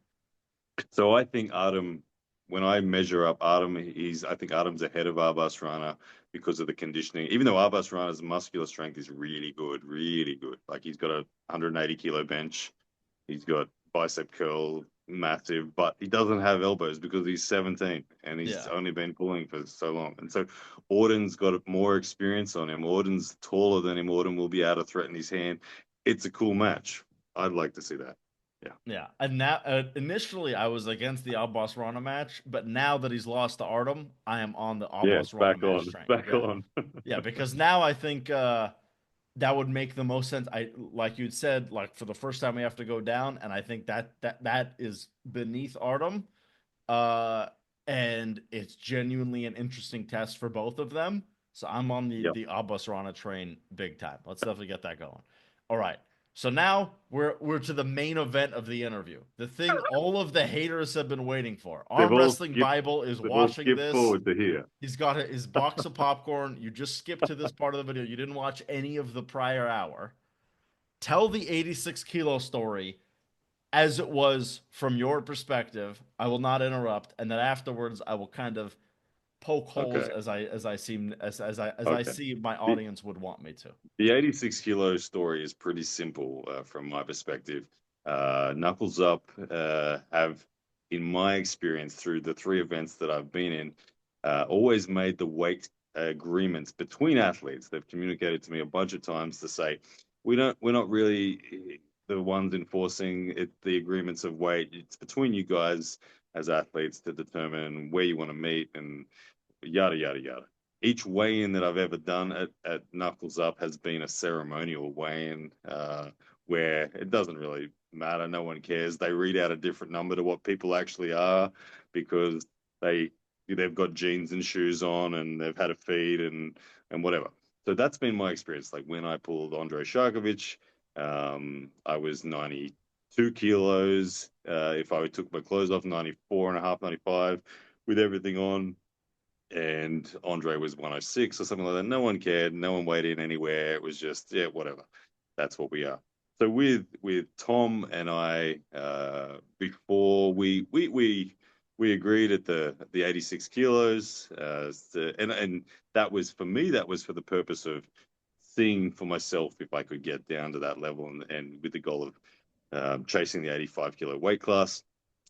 So I think Artem, when I measure up Artem, I think Artem's ahead of Arbas Rana because of the conditioning. Even though Arbas Rana's muscular strength is really good, really good. Like he's got a 180 kilo bench, he's got bicep curl, massive, but he doesn't have elbows because he's 17 and he's Yeah. only been pulling for so long. And so Auden's got more experience on him. Auden's taller than him. Auden will be able to threaten his hand. It's a cool match. I'd like to see that. Yeah. Yeah, and now initially I was against the Abbas Rana match, but now that he's lost to Artem, I am on the Yeah, Abbas it's Rana back match on. train. Back Yeah, on. yeah, because now I think that would make the most sense. I like you'd said, like for the first time we have to go down, and I think that is beneath Artem, uh, and it's genuinely an interesting test for both of them. So I'm on the Yep. the Abbas Rana train big time. Let's definitely get that going. All right. So now we're to the main event of the interview. The thing all of the haters have been waiting for. They've Arm all Wrestling skipped. Bible is They've all watching skipped this. forward to here. He's got his box of popcorn. You just skipped to this part of the video. You didn't watch any of the prior hour. Tell the 86 kilo story as it was from your perspective. I will not interrupt, and then afterwards I will kind of poke holes Okay. as I Okay. see my The audience would want me to. the 86 kilo story is pretty simple from my perspective. Knuckles Up have in my experience through the three events that I've been in, always made the weight agreements between athletes. They've communicated to me a bunch of times to say, we're not really the ones enforcing the agreements of weight. It's between you guys as athletes to determine where you want to meet and yada yada yada. Each weigh-in that I've ever done at Knuckles Up has been a ceremonial weigh-in, where it doesn't really matter. No one cares. They read out a different number to what people actually are because they they've got jeans and shoes on and they've had a feed and whatever. So that's been my experience. Like when I pulled Andrei Sharkovich, I was 92 kilos. If I took my clothes off, 94 and a half, 95 with everything on, and Andre was 106 or something like that. No one cared. No one weighed in anywhere. It was just, yeah, whatever. That's what we are. So with Tom and I, before we agreed at the 86 kilos, and that was for me. That was for the purpose of seeing for myself if I could get down to that level, and with the goal of chasing the 85 kilo weight class.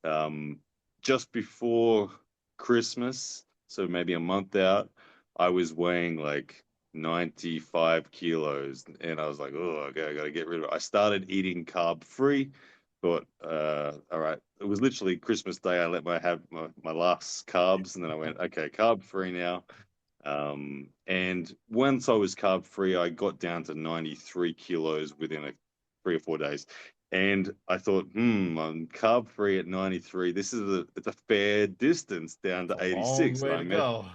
Um, just before Christmas, so maybe a month out, I was weighing like 95 kilos, and I was like, oh, okay, I got to get rid of it. I started eating carb free. Thought, all right. It was literally Christmas Day. I let my last carbs, and then I went, okay, carb free now. And once I was carb free, I got down to 93 kilos within 3 or 4 days. And I thought, I'm carb free at 93. It's a fair distance down It's to a long 86. way to go.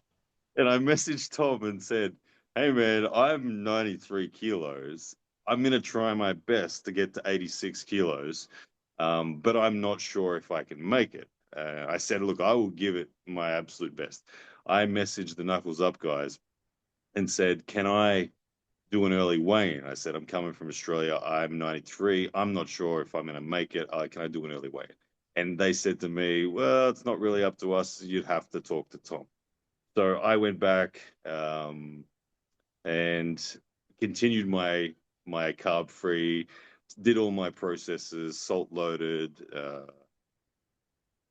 And I messaged Tom and said, hey man, I'm 93 kilos. I'm gonna try my best to get to 86 kilos. But I'm not sure if I can make it. I said, look, I will give it my absolute best. I messaged the Knuckles Up guys and said, can I do an early weigh-in? I said, I'm coming from Australia. I'm 93. I'm not sure if I'm going to make it. Can I do an early weigh-in? And they said to me, well, it's not really up to us. You'd have to talk to Tom. So I went back and continued my carb free, did all my processes, salt loaded,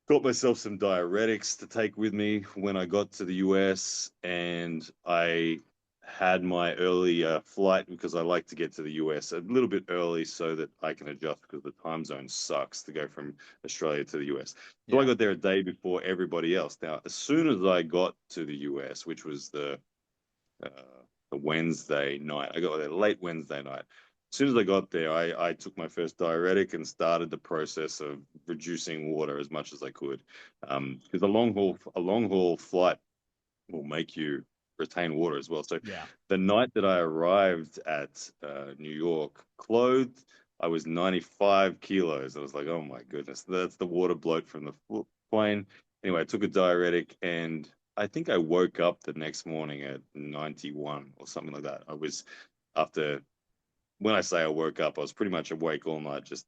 got myself some diuretics to take with me when I got to the US, and I had my early flight because I like to get to the US a little bit early so that I can adjust because the time zone sucks to go from Australia to the US. So I Yeah. got there a day before everybody else. Now, as soon as I got to the US, which was uh, the Wednesday night. I got there late Wednesday night. As soon as I got there, I took my first diuretic and started the process of reducing water as much as I could. Because a long haul flight will make you retain water as well. So Yeah. the night that I arrived at New York, clothed, I was 95 kilos. I was like, oh my goodness, that's the water bloat from the plane. Anyway, I took a diuretic, and I think I woke up the next morning at 91 or something like that. I was after when I say I woke up, I was pretty much awake all night, just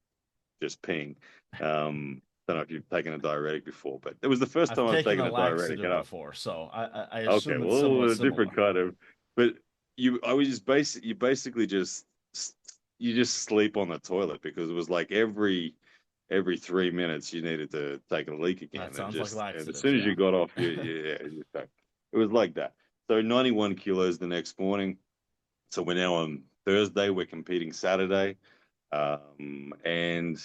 peeing. Don't know if you've taken a diuretic before, but it was the first I've time I've taken taken a a diuretic, laxative and before, so I okay, assume it's well, somewhat a different similar. kind of, but I was just you basically just you just sleep on the toilet because it was like every 3 minutes you needed to take a leak That again, sounds like and as laxatives, soon as yeah. you got off, it was like that. So 91 kilos the next morning. So we're now on Thursday. We're competing Saturday, um, and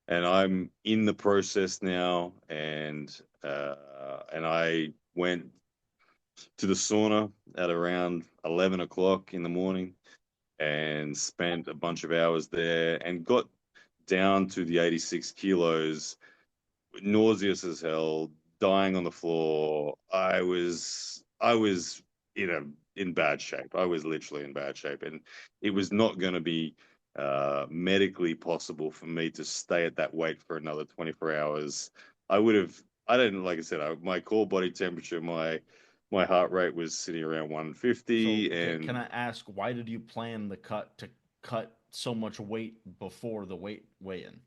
and I'm in the process now, and I went to the sauna at around 11 o'clock in the morning and spent a bunch of hours there and got down to the 86 kilos, nauseous as hell, dying on the floor. I was in in bad shape. I was literally in bad shape, and it was not going to be medically possible for me to stay at that weight for another 24 hours. I would have. I didn't like I said. My core body temperature, my heart rate was sitting around So 150, can and I ask, why did you plan the cut to cut so much weight before the weight weigh-in?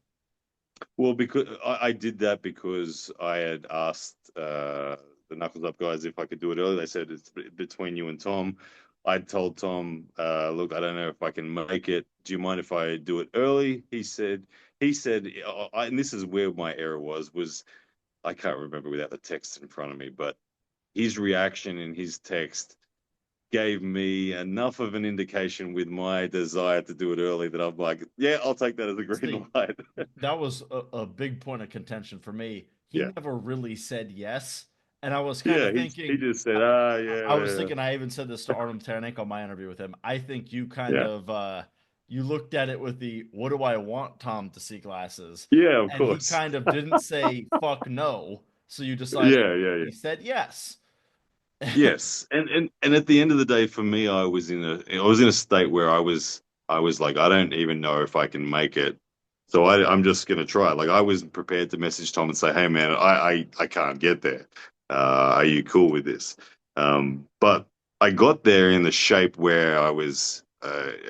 well, because I did that because I had asked the Knuckles Up guys if I could do it early. They said it's between you and Tom. I told Tom, look, I don't know if I can make it. Do you mind if I do it early? He said, and this is where my error was I can't remember without the text in front of me, but his reaction in his text gave me enough of an indication with my desire to do it early that I'm like, yeah, I'll take that as a green See, light. that was a big point of contention for me. He Yeah. never really said yes, and I was kind Yeah, of he thinking, just said, I, yeah, I was yeah, thinking, I even said this to Artem Taranenko on my interview with him. I think you kind yeah. of you looked at it with the "What do I want Tom to see" glasses, Yeah, of and he course. kind of didn't say "fuck no," so you decided Yeah, yeah, he yeah. said yes. Yes. And at the end of the day, for me, I was in a state where I was like, I don't even know if I can make it. So I'm just gonna try. Like I was prepared to message Tom and say, hey man, I can't get there. Are you cool with this? But I got there in the shape where I was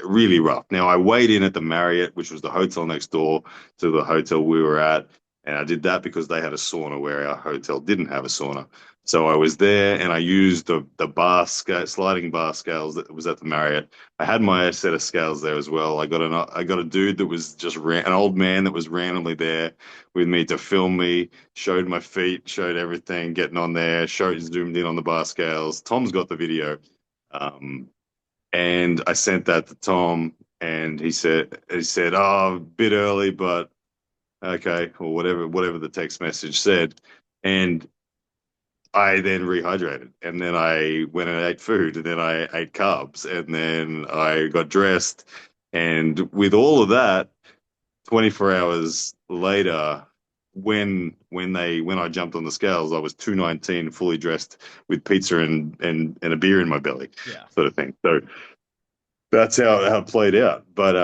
really rough. Now I weighed in at the Marriott, which was the hotel next door to the hotel we were at. And I did that because they had a sauna where our hotel didn't have a sauna. So I was there and I used the sliding bar scales that was at the Marriott. I had my set of scales there as well. I got a dude that was just an old man that was randomly there with me to film me, showed my feet, showed everything, getting on there, showed zoomed in on the bar scales. Tom's got the video. Um, and I sent that to Tom and he said, "Oh, a bit early, but okay," or whatever the text message said. And I then rehydrated and then I went and ate food and then I ate carbs and then I got dressed. And with all of that, 24 hours later, when I jumped on the scales, I was 219 fully dressed with pizza and a beer in my belly, Yeah. sort of thing. So that's how it played out. But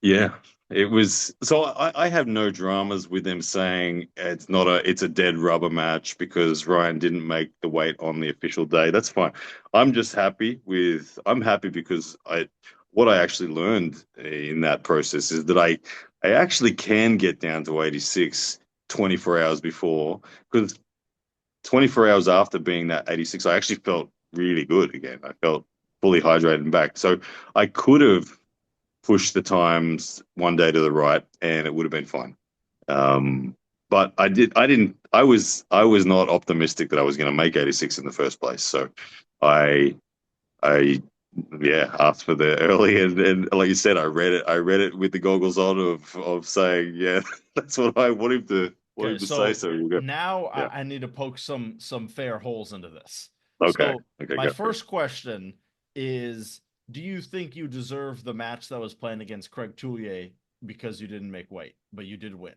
yeah, it was. So I have no dramas with them saying it's a dead rubber match because Ryan didn't make the weight on the official day. That's fine. I'm happy because what I actually learned in that process is that I actually can get down to 86 24 hours before, because 24 hours after being that 86, I actually felt really good again. I felt fully hydrated and back. So I could have push the times one day to the right, and it would have been fine. But I didn't. I was not optimistic that I was going to make 86 in the first place. So I, I, yeah, asked for the early, and like you said, I read it with the goggles on of saying, yeah, that's what I want Okay, him to say. so So we'll go. now Yeah. I need to poke some fair holes into this. Okay. So Okay. my Go for it. first question is, do you think you deserve the match that was playing against Craig Tullier because you didn't make weight, but you did win?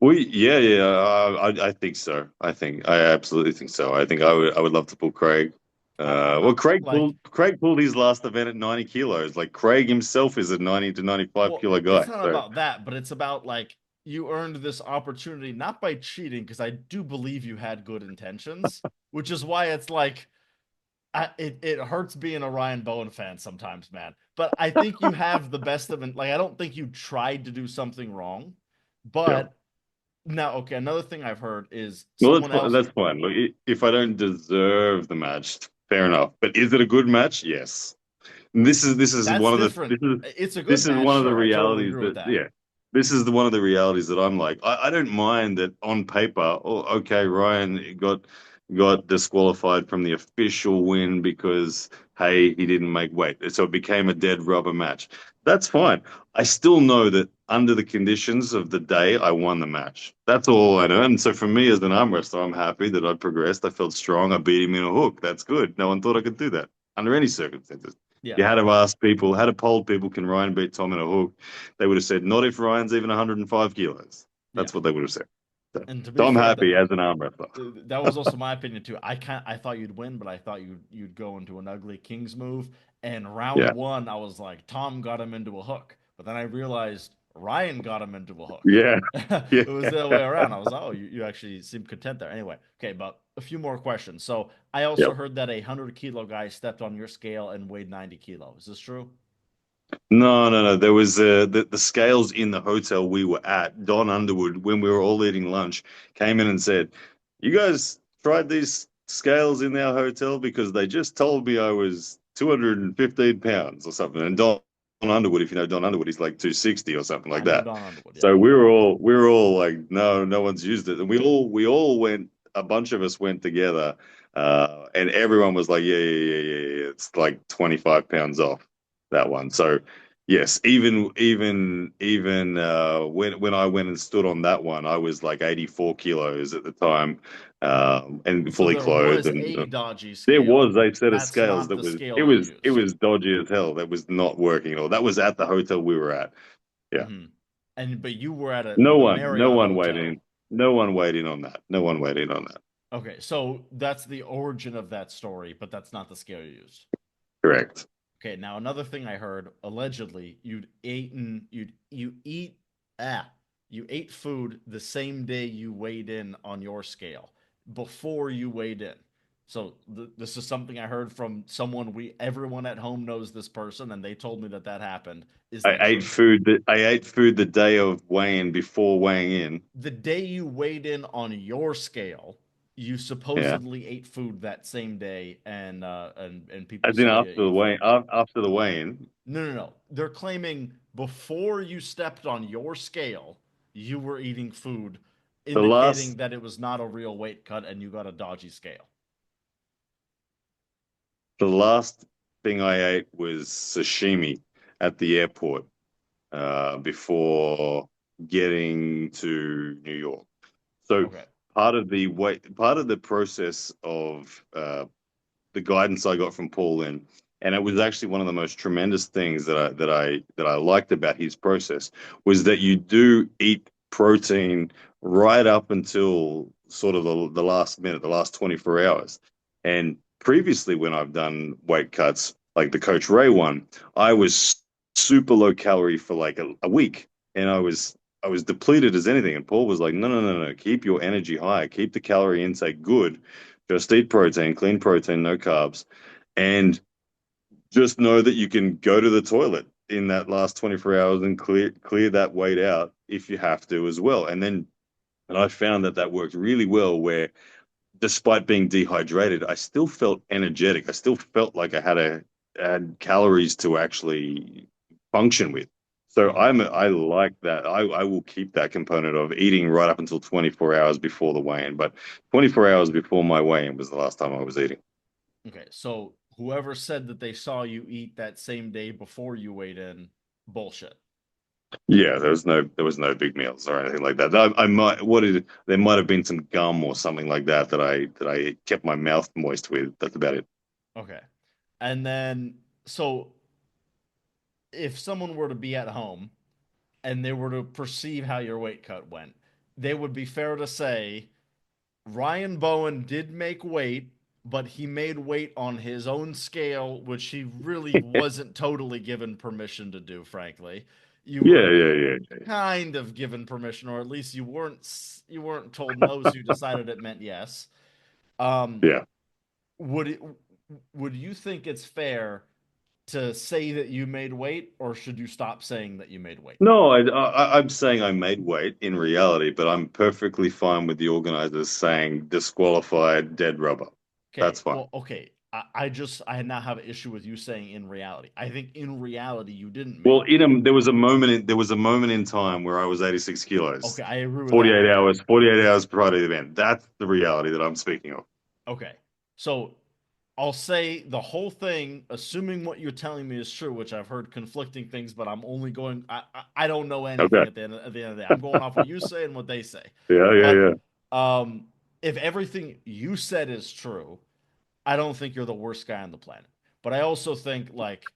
Yeah, yeah, I think so. I absolutely think so. I think I would love to pull Craig. Well, Like, Craig pulled his last event at 90 kilos. Like Craig himself is a 90 to 95 well, kilo it's guy. not So about that, but it's about like you earned this opportunity not by cheating, because I do believe you had good intentions, which is why it's like it hurts being a Ryan Bowen fan sometimes, man. But I think you have the best of it. Like, I don't think you tried to do something wrong. yeah, But now, okay, another thing I've heard is well, someone else. That's fine. Look, if I don't deserve the match, fair enough. But is it a good match? Yes. And this is That's one of different. It's a good this is match, one of the sure. I totally realities agree with that that. yeah, this is one of the realities that I'm like I don't mind that on paper. Oh, okay, Ryan got disqualified from the official win because hey, he didn't make weight, so it became a dead rubber match. That's fine. I still know that under the conditions of the day, I won the match. That's all I know. And so for me as an arm wrestler, I'm happy that I progressed. I felt strong. I beat him in a hook. That's good. No one thought I could do that under any circumstances. Yeah, You had to ask people, had to poll people, can Ryan beat Tom in a hook? They would have said, not if Ryan's even 105 kilos. yeah. That's what they would have said. So, And to so be I'm fair, happy as an arm wrestler. that was also my opinion too. I thought you'd win, but I thought you'd go into an ugly Kings move. And round Yeah. one, I was like, Tom got him into a hook, but then I realized Ryan got him into a hook. Yeah. It was the other way around. I was like, oh, you actually seem content there. Anyway, okay, but a few more questions. So I Yeah. also heard that a 100 kilo guy stepped on your scale and weighed 90 kilos. Is this true? No, no, no. There was the scales in the hotel we were at. Don Underwood, when we were all eating lunch, came in and said, "You guys tried these scales in our hotel because they just told me I was 215 pounds or something." And Don Underwood, if you know Don Underwood, he's like 260 or something I like know that. Don Underwood. Yeah. So we were all like, no, no one's used it, and we all went. A bunch of us went together, and everyone was like, yeah. It's like 25 pounds off that one. So yes, even when I went and stood on that one, I was like 84 kilos at the time, and So fully there clothed, was and a dodgy there scale. was a set of That's scales not that the was scale it you was it used. was dodgy as hell. That was not working at all. That was at the hotel we were at. Yeah. Hmm. And but you were at No the one, no Marriott one weighed Hotel. in. No one weighed in on that. No one weighed in on that. Okay, so that's the origin of that story, but that's not the scale you used. Correct. Okay, now another thing I heard, allegedly, ah you ate food the same day you weighed in on your scale before you weighed in. So this is something I heard from someone we everyone at home knows this person, and they told me that that happened. Is I that ate true? food that I ate food the day of weighing before weighing in. The day you weighed in on your scale, you Yeah. supposedly ate food that same day, and people As in saw you eat food. after the weigh-in. No. They're claiming before you stepped on your scale, you were eating food, The indicating last that it was not a real weight cut and you got a dodgy scale. the last thing I ate was sashimi at the airport before getting to New York. So Okay. part of the process of the guidance I got from Paul in, and it was actually one of the most tremendous things that I liked about his process was that you do eat protein right up until sort of the last minute, the last 24 hours. And previously, when I've done weight cuts, like the Coach Ray one, I was super low calorie for like a week, and I was depleted as anything. And Paul was like, no, keep your energy high, keep the calorie intake good, just eat protein, clean protein, no carbs, and just know that you can go to the toilet in that last 24 hours and clear that weight out if you have to as well. And I found that that worked really well where despite being dehydrated, I still felt energetic. I still felt like I had calories to actually function with. So Hmm. I like that. I will keep that component of eating right up until 24 hours before the weigh-in. But 24 hours before my weigh-in was the last time I was eating. Okay. So whoever said that they saw you eat that same day before you weighed in, bullshit. Yeah, there was no big meals or anything like that. I might there might have been some gum or something like that that I kept my mouth moist with. That's about it. Okay. And then, so if someone were to be at home and they were to perceive how your weight cut went, they would be fair to say Ryan Bowen did make weight, but he made weight on his own scale, which he really wasn't totally given permission to do, frankly. You Yeah, were yeah, yeah, yeah. kind of given permission, or at least you weren't told no, so you decided it meant yes. Um, Yeah. would it would you think it's fair to say that you made weight, or should you stop saying that you made weight? No, I'm saying I made weight in reality, but I'm perfectly fine with the organizers saying disqualified, dead rubber. Okay, That's fine. well, okay. I now have an issue with you saying in reality. I think in reality you didn't make Well, weight. there was a moment in time where I was 86 kilos, Okay, I agree with that. 48 hours, 48 hours prior to the event. That's the reality that I'm speaking of. Okay, so I'll say the whole thing, assuming what you're telling me is true, which I've heard conflicting things, but I'm only going. I don't know Okay. anything at the end of the day. I'm going off what you say and what they say. Yeah, yeah, But yeah. if everything you said is true, I don't think you're the worst guy on the planet. But I also think like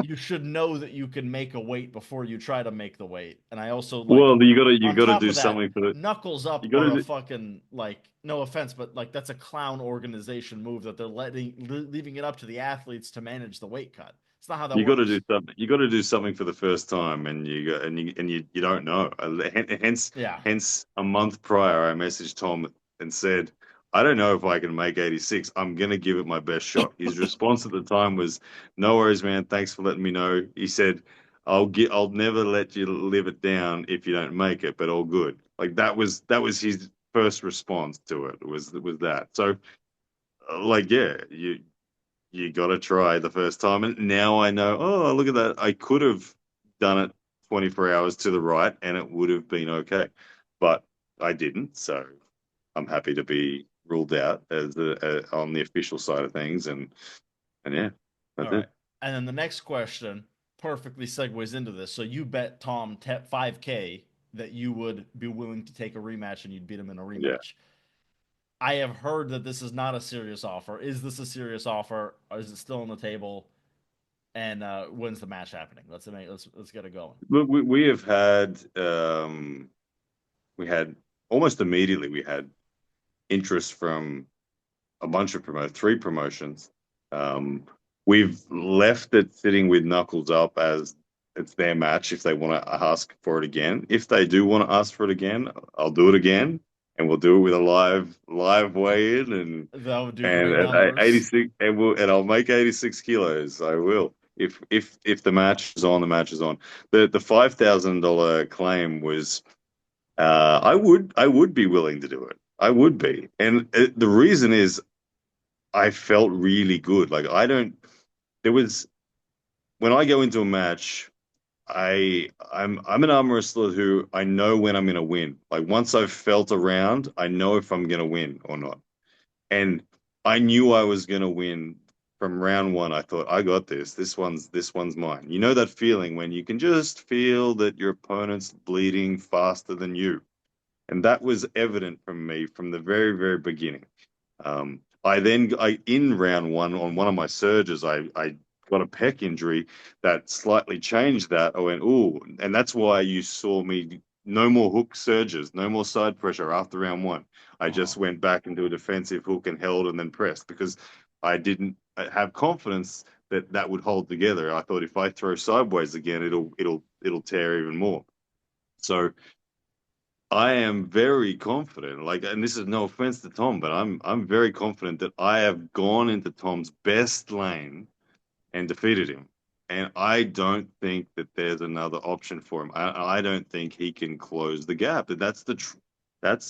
you should know that you can make a weight before you try to make the weight. And I also like Well, you on gotta top do of that, something for the knuckles up you are gotta a do fucking like no offense, but like that's a clown organization move that they're leaving it up to the athletes to manage the weight cut. It's not how that you got to do works. something. You got to do something for the first time, and you don't know. Hence, Yeah. a month prior, I messaged Tom and said, "I don't know if I can make 86. I'm gonna give it my best shot." His response at the time was, "No worries, man. Thanks for letting me know." He said, I'll never let you live it down if you don't make it, but all good." Like that was his first response to it was that. So, like, yeah, you got to try the first time. And now I know, oh, look at that. I could have done it 24 hours to the right and it would have been okay. But I didn't. So I'm happy to be ruled out as on the official side of things. And yeah, All that's right. it. And then the next question perfectly segues into this. So you bet Tom 5K that you would be willing to take a rematch and you'd beat him in a Yeah. rematch. I have heard that this is not a serious offer. Is this a serious offer? Or is it still on the table? And when's the match happening? Let's get it going. Look, we have had, we had almost immediately, we had interest from a bunch of three promotions. Um, we've left it sitting with Knuckles up as it's their match if they want to ask for it again. If they do want to ask for it again, I'll do it again, and we'll do it with a live weigh in That would do and great at numbers. 86 and I'll make 86 kilos. I will. If the match is on, the match is on. The $5,000 claim was I would be willing to do it. I would be. And the reason is I felt really good. Like I don't there was when I go into a match, I'm an arm wrestler who I know when I'm gonna win. Like once I've felt around, I know if I'm gonna win or not. And I knew I was gonna win from round one. I thought, I got this. This one's mine. You know that feeling when you can just feel that your opponent's bleeding faster than you. And that was evident from me from the very, very beginning. I in round one on one of my surges, I got a pec injury that slightly changed that. I went, ooh, and that's why you saw me no more hook surges, no more side pressure after round one. I Uh-huh. just went back into a defensive hook and held and then pressed because I didn't have confidence that that would hold together. I thought if I throw sideways again, it'll tear even more. So I am very confident. Like, and this is no offense to Tom, but I'm very confident that I have gone into Tom's best lane and defeated him. And I don't think that there's another option for him. I don't think he can close the gap. And that's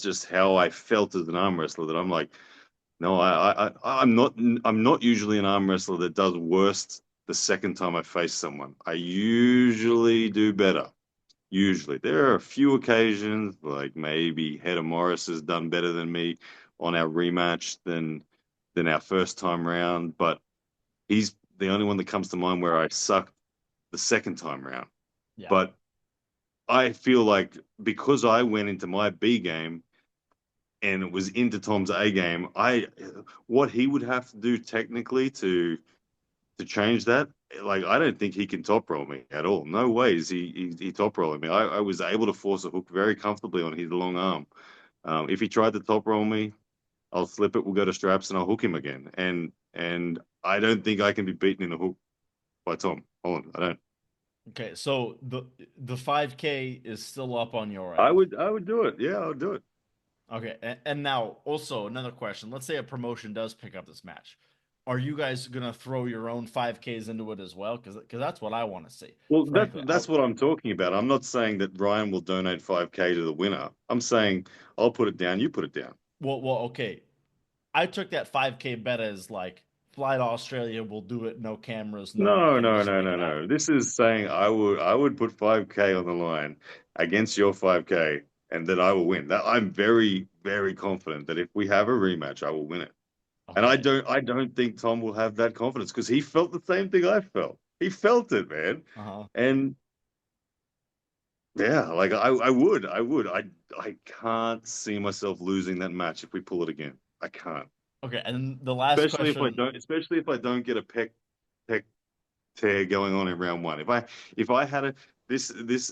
just how I felt as an arm wrestler. That I'm like, no, I'm not usually an arm wrestler that does worse the second time I face someone. I usually do better. Usually, there are a few occasions, like maybe Heather Morris has done better than me on our rematch than our first time round, but he's the only one that comes to mind where I sucked the second time round. Yeah. But I feel like because I went into my B game and it was into Tom's A game, I what he would have to do technically to change that, like I don't think he can top roll me at all. No ways he top rolling me. I was able to force a hook very comfortably on his long arm. If he tried to top roll me, I'll slip it. We'll go to straps and I'll hook him again. And I don't think I can be beaten in the hook by Tom Holland. I don't. Okay, so the 5K is still up on your I end. would I would do it. Yeah, I would do it. Okay, and now also another question. Let's say a promotion does pick up this match. Are you guys gonna throw your own 5Ks into it as well? Because that's what I want to see. Well, that's Frankly, I that's what I'm talking about. I'm not saying that Ryan will donate 5K to the winner. I'm saying I'll put it down. You put it down. well okay. I took that 5K bet as like fly to Australia. We'll do it. No cameras, no No, nothing. no, Just no, make no, it no. happen. This is saying I would put 5K on the line against your 5K and that I will win. That I'm very, very confident that if we have a rematch, I will win it. And I Okay. don't I don't think Tom will have that confidence because he felt the same thing I felt. He felt it, man. Uh huh. And yeah, like I can't see myself losing that match if we pull it again. I can't. Okay, and the last question. Especially if I don't get a peck tear going on in round one. If I had a this is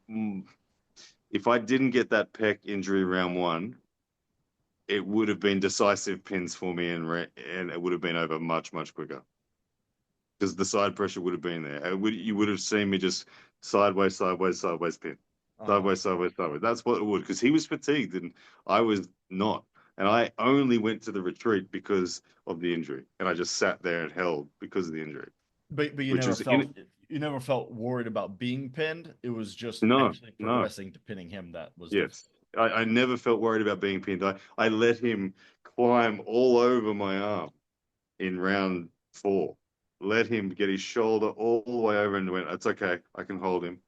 mm, if I didn't get that pec injury round one, it would have been decisive pins for me and it would have been over much quicker because the side pressure would have been there. You would have seen me just sideways pin, Uh huh. sideways. That's what it would because he was fatigued and I was not. And I only went to the retreat because of the injury, and I just sat there and held because of the injury, But which is in you never felt worried about being pinned. It was just no, actually no. progressing to pinning him that was difficult. Yes. I never felt worried about being pinned. I let him climb all over my arm. in round 4. Let him get his shoulder all the way over and went, it's okay, I can hold him.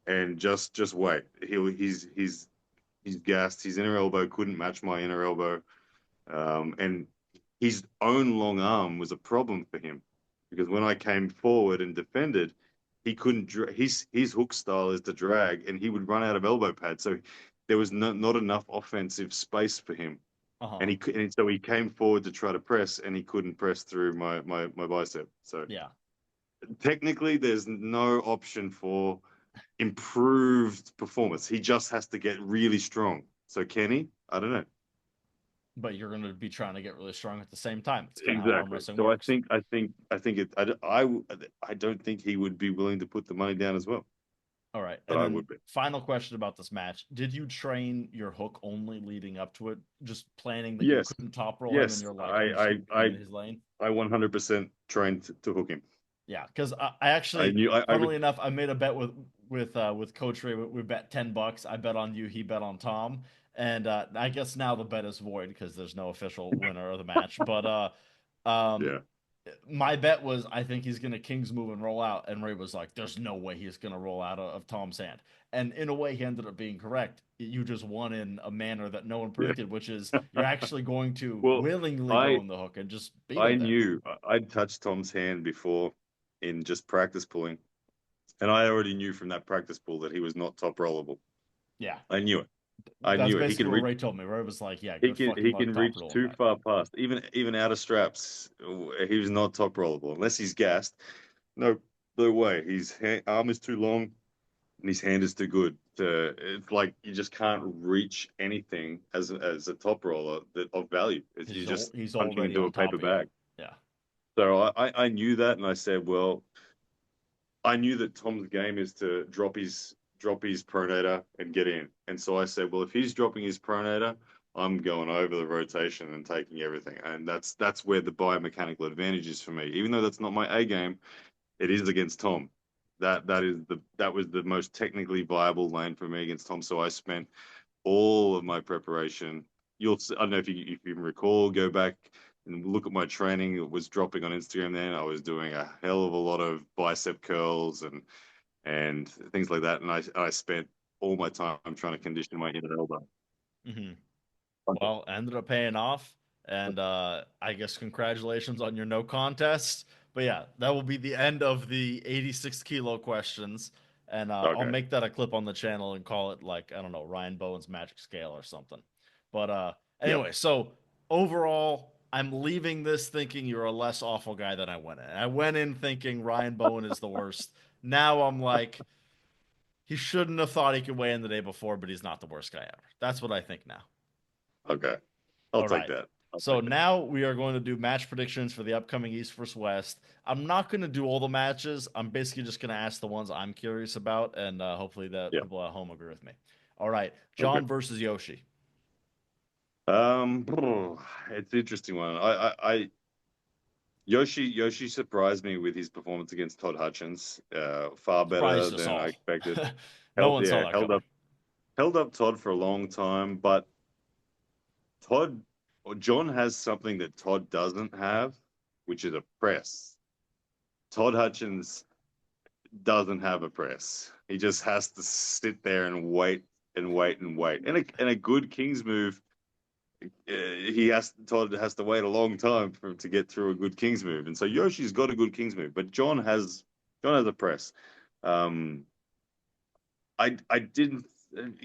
And just wait. He's gassed. His inner elbow couldn't match my inner elbow. And his own long arm was a problem for him because when I came forward and defended, he couldn't. His hook style is to drag, and he would run out of elbow pads. So there was not enough offensive space for him, Uh-huh. and so he came forward to try to press, and he couldn't press through my bicep. So Yeah. technically, there's no option for improved performance. He just has to get really strong. So can he? I don't know. But you're going to be trying to get really strong at the same time. It's kind of how arm Exactly. wrestling So works. I think it. I don't think he would be willing to put the money down as well, All right. but And I then would be. final question about this match. Did you train your hook only leading up to it, just planning that you Yes, couldn't top roll him and yes. you're like, I'm just going to be in his lane? I 100% trained to hook him. Yeah, because I I actually, knew I would. funnily enough, I made a bet with Coach Ray. We bet $10. I bet on you. He bet on Tom, and I guess now the bet is void because there's no official winner of the match. But um, Yeah, my bet was I think he's gonna King's move and roll out, and Ray was like, "There's no way he's gonna roll out of Tom's hand." And in a way, he ended up being correct. You just won in a manner that no one yeah. predicted, which is you're actually going to Well, willingly go I in the hook and just beat I him there. knew I'd touched Tom's hand before in just practice pulling, and I already knew from that practice pull that he was not top rollable. Yeah, I knew it. I that's knew it. He basically can what reach. Ray told me. Ray was like, "Yeah, good fucking He luck can top reach rolling too that." far past. Even out of straps, he was not top rollable unless he's gassed. No, no way. Arm is too long and his hand is too good. It's like you just can't reach anything as a top roller that of value. It's you're just He's punching already into on a paper top of you. bag. Yeah. So I knew that, and I said, well, I knew that Tom's game is to drop his pronator and get in. And so I said, well, if he's dropping his pronator, I'm going over the rotation and taking everything. And that's where the biomechanical advantage is for me. Even though that's not my A game, it is against Tom. That was the most technically viable lane for me against Tom. So I spent all of my preparation. I don't know if you can recall, go back and look at my training. It was dropping on Instagram then. I was doing a hell of a lot of bicep curls and things like that. And I spent all my time trying to condition my inner elbow. Hmm. Well, ended up paying off, and I guess congratulations on your no contest. But yeah, that will be the end of the 86 kilo questions, and I'll Okay. make that a clip on the channel and call it like I don't know Ryan Bowen's Magic Scale or something. But Yep. anyway, so overall, I'm leaving this thinking you're a less awful guy than I went in. I went in thinking Ryan Bowen is the worst. Now I'm like, he shouldn't have thought he could weigh in the day before, but he's not the worst guy ever. That's what I think now. Okay. I'll All take right. that. I'll So take that. now we are going to do match predictions for the upcoming East vs. West. I'm not going to do all the matches. I'm basically just going to ask the ones I'm curious about, and hopefully that Yeah. people at home agree with me. All right. Okay. John versus Yoshi. Um, it's an interesting one. Yoshi surprised me with his performance against Todd Hutchins. Far better Surprised us than I all. expected. No one saw that Held coming. held up Todd for a long time, but Todd or John has something that Todd doesn't have, which is a press. Todd Hutchins doesn't have a press. He just has to sit there and wait and wait and wait. And a good King's move, Todd has to wait a long time to get through a good King's move. And so Yoshi's got a good King's move, but John has a press. Um, I didn't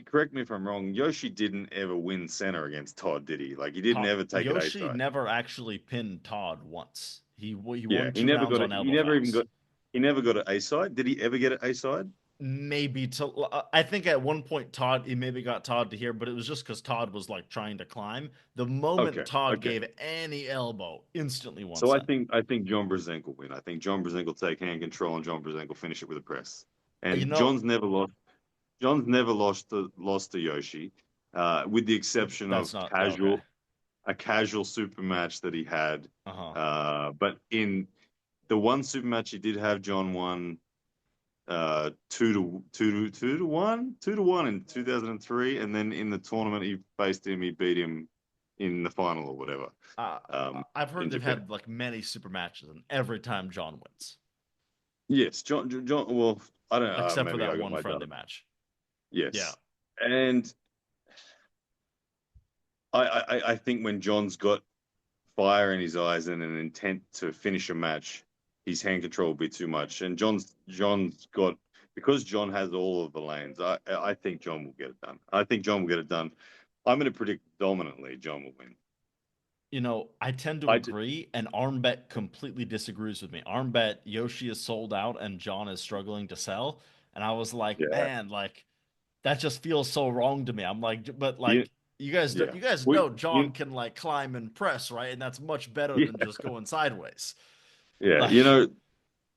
correct me if I'm wrong. Yoshi didn't ever win center against Todd, did he? Like he didn't ever take an A Yoshi side. never actually pinned Todd once. He Yeah, won 2 rounds on He elbow never even fouls. got. He never got an A side. Did he ever get an A side? Maybe to I think at one point Todd he maybe got Todd to here, but it was just because Todd was like trying to climb. The moment Okay, Todd okay. gave any elbow, instantly won So center. I think John Brzenko win. I think John Brzenko take hand control and John Brzenko finish it with a press. You And know, John's never lost to Yoshi, with the exception that's of not yeah, okay. a casual super match that he had. Uh-huh. But in the one super match he did have, John won 2 to 1 in 2003, and then in the tournament he faced him, he beat him in the final or whatever. Uh, Um, I've heard in they've Japan. had like many super matches, and every time John wins, Yes, John. Well, I don't. except for Maybe that I got one my friendly data. match. Yeah. Yes, and I think when John's got fire in his eyes and an intent to finish a match, his hand control will be too much. And John's got because John has all of the lanes. I think John will get it done. I think John will get it done. I'm going to predict dominantly John will win. I tend to I d- agree, and Armbet completely disagrees with me. Armbet, Yoshi is sold out, and John is struggling to sell. And I was like, yeah man, like that just feels so wrong to me. I'm like, but you, like you guys, yeah you guys we know John you can like climb and press, right? And that's much better yeah than just going sideways. yeah Like,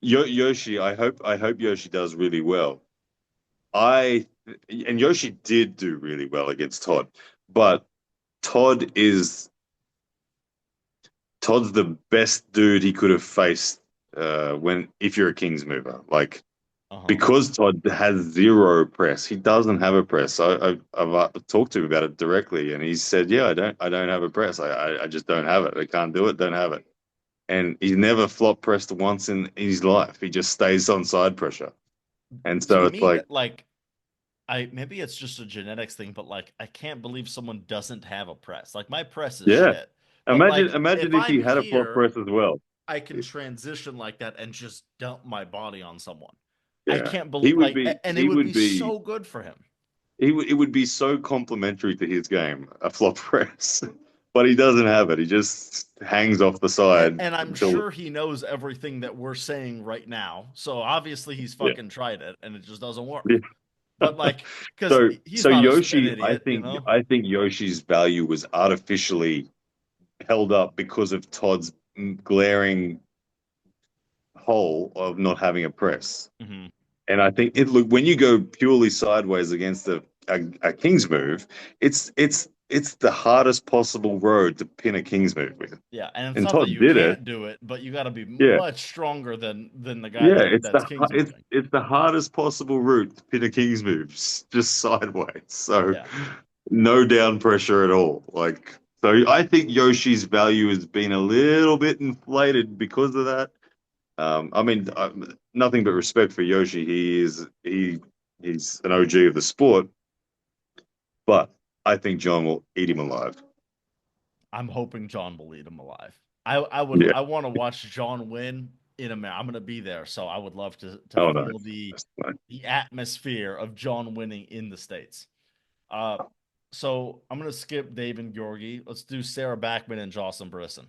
Yoshi. I hope Yoshi does really well. I and Yoshi did do really well against Todd, but Todd is Todd's the best dude he could have faced when if you're a Kings mover. Like uh-huh. because Todd has zero press, he doesn't have a press. I've talked to him about it directly, and he said, "Yeah, I don't have a press. I just don't have it. I can't do it. Don't have it." And he's never flop pressed once in his life. He just stays on side pressure, and To so it's me, like, that like I maybe it's just a genetics thing, but like I can't believe someone doesn't have a press. Like my press is yeah. shit. But Imagine, like imagine if if I'm he had a flop here, press as well. I can transition like that and just dump my body on someone. I Yeah, can't he believe would like be. and it He would would be be. so good for him. It would be so complementary to his game, a flop press, but he doesn't have it. He just hangs off the side And I'm until sure he knows everything that we're saying right now. So obviously he's yeah. fucking tried it and it just doesn't work. Yeah. But like cuz So he's so not an Yoshi, I idiot, you think know? I think Yoshi's value was artificially held up because of Todd's glaring hole of not having a press. Mhm. And I think it look when you go purely sideways against a king's move, it's the hardest possible road to pin a king's move with. Yeah, and it's And not that Todd you did it. can't do it, but you got to be Yeah. much stronger than the guy Yeah, that that's King's moving. it's the hardest possible route to pin a king's move, just sideways. So Yeah, no down pressure at all. So I think Yoshi's value has been a little bit inflated because of that. I mean, nothing but respect for Yoshi. He's an OG of the sport, but I think John will eat him alive. I'm hoping John will eat him alive. Yeah. I want to watch John win in America. I'm gonna be there, so I would love to Oh no. feel the atmosphere of John winning in the States. Uh, so I'm gonna skip Dave and Georgie. Let's do Sarah Backman and Jocelyn Brisson.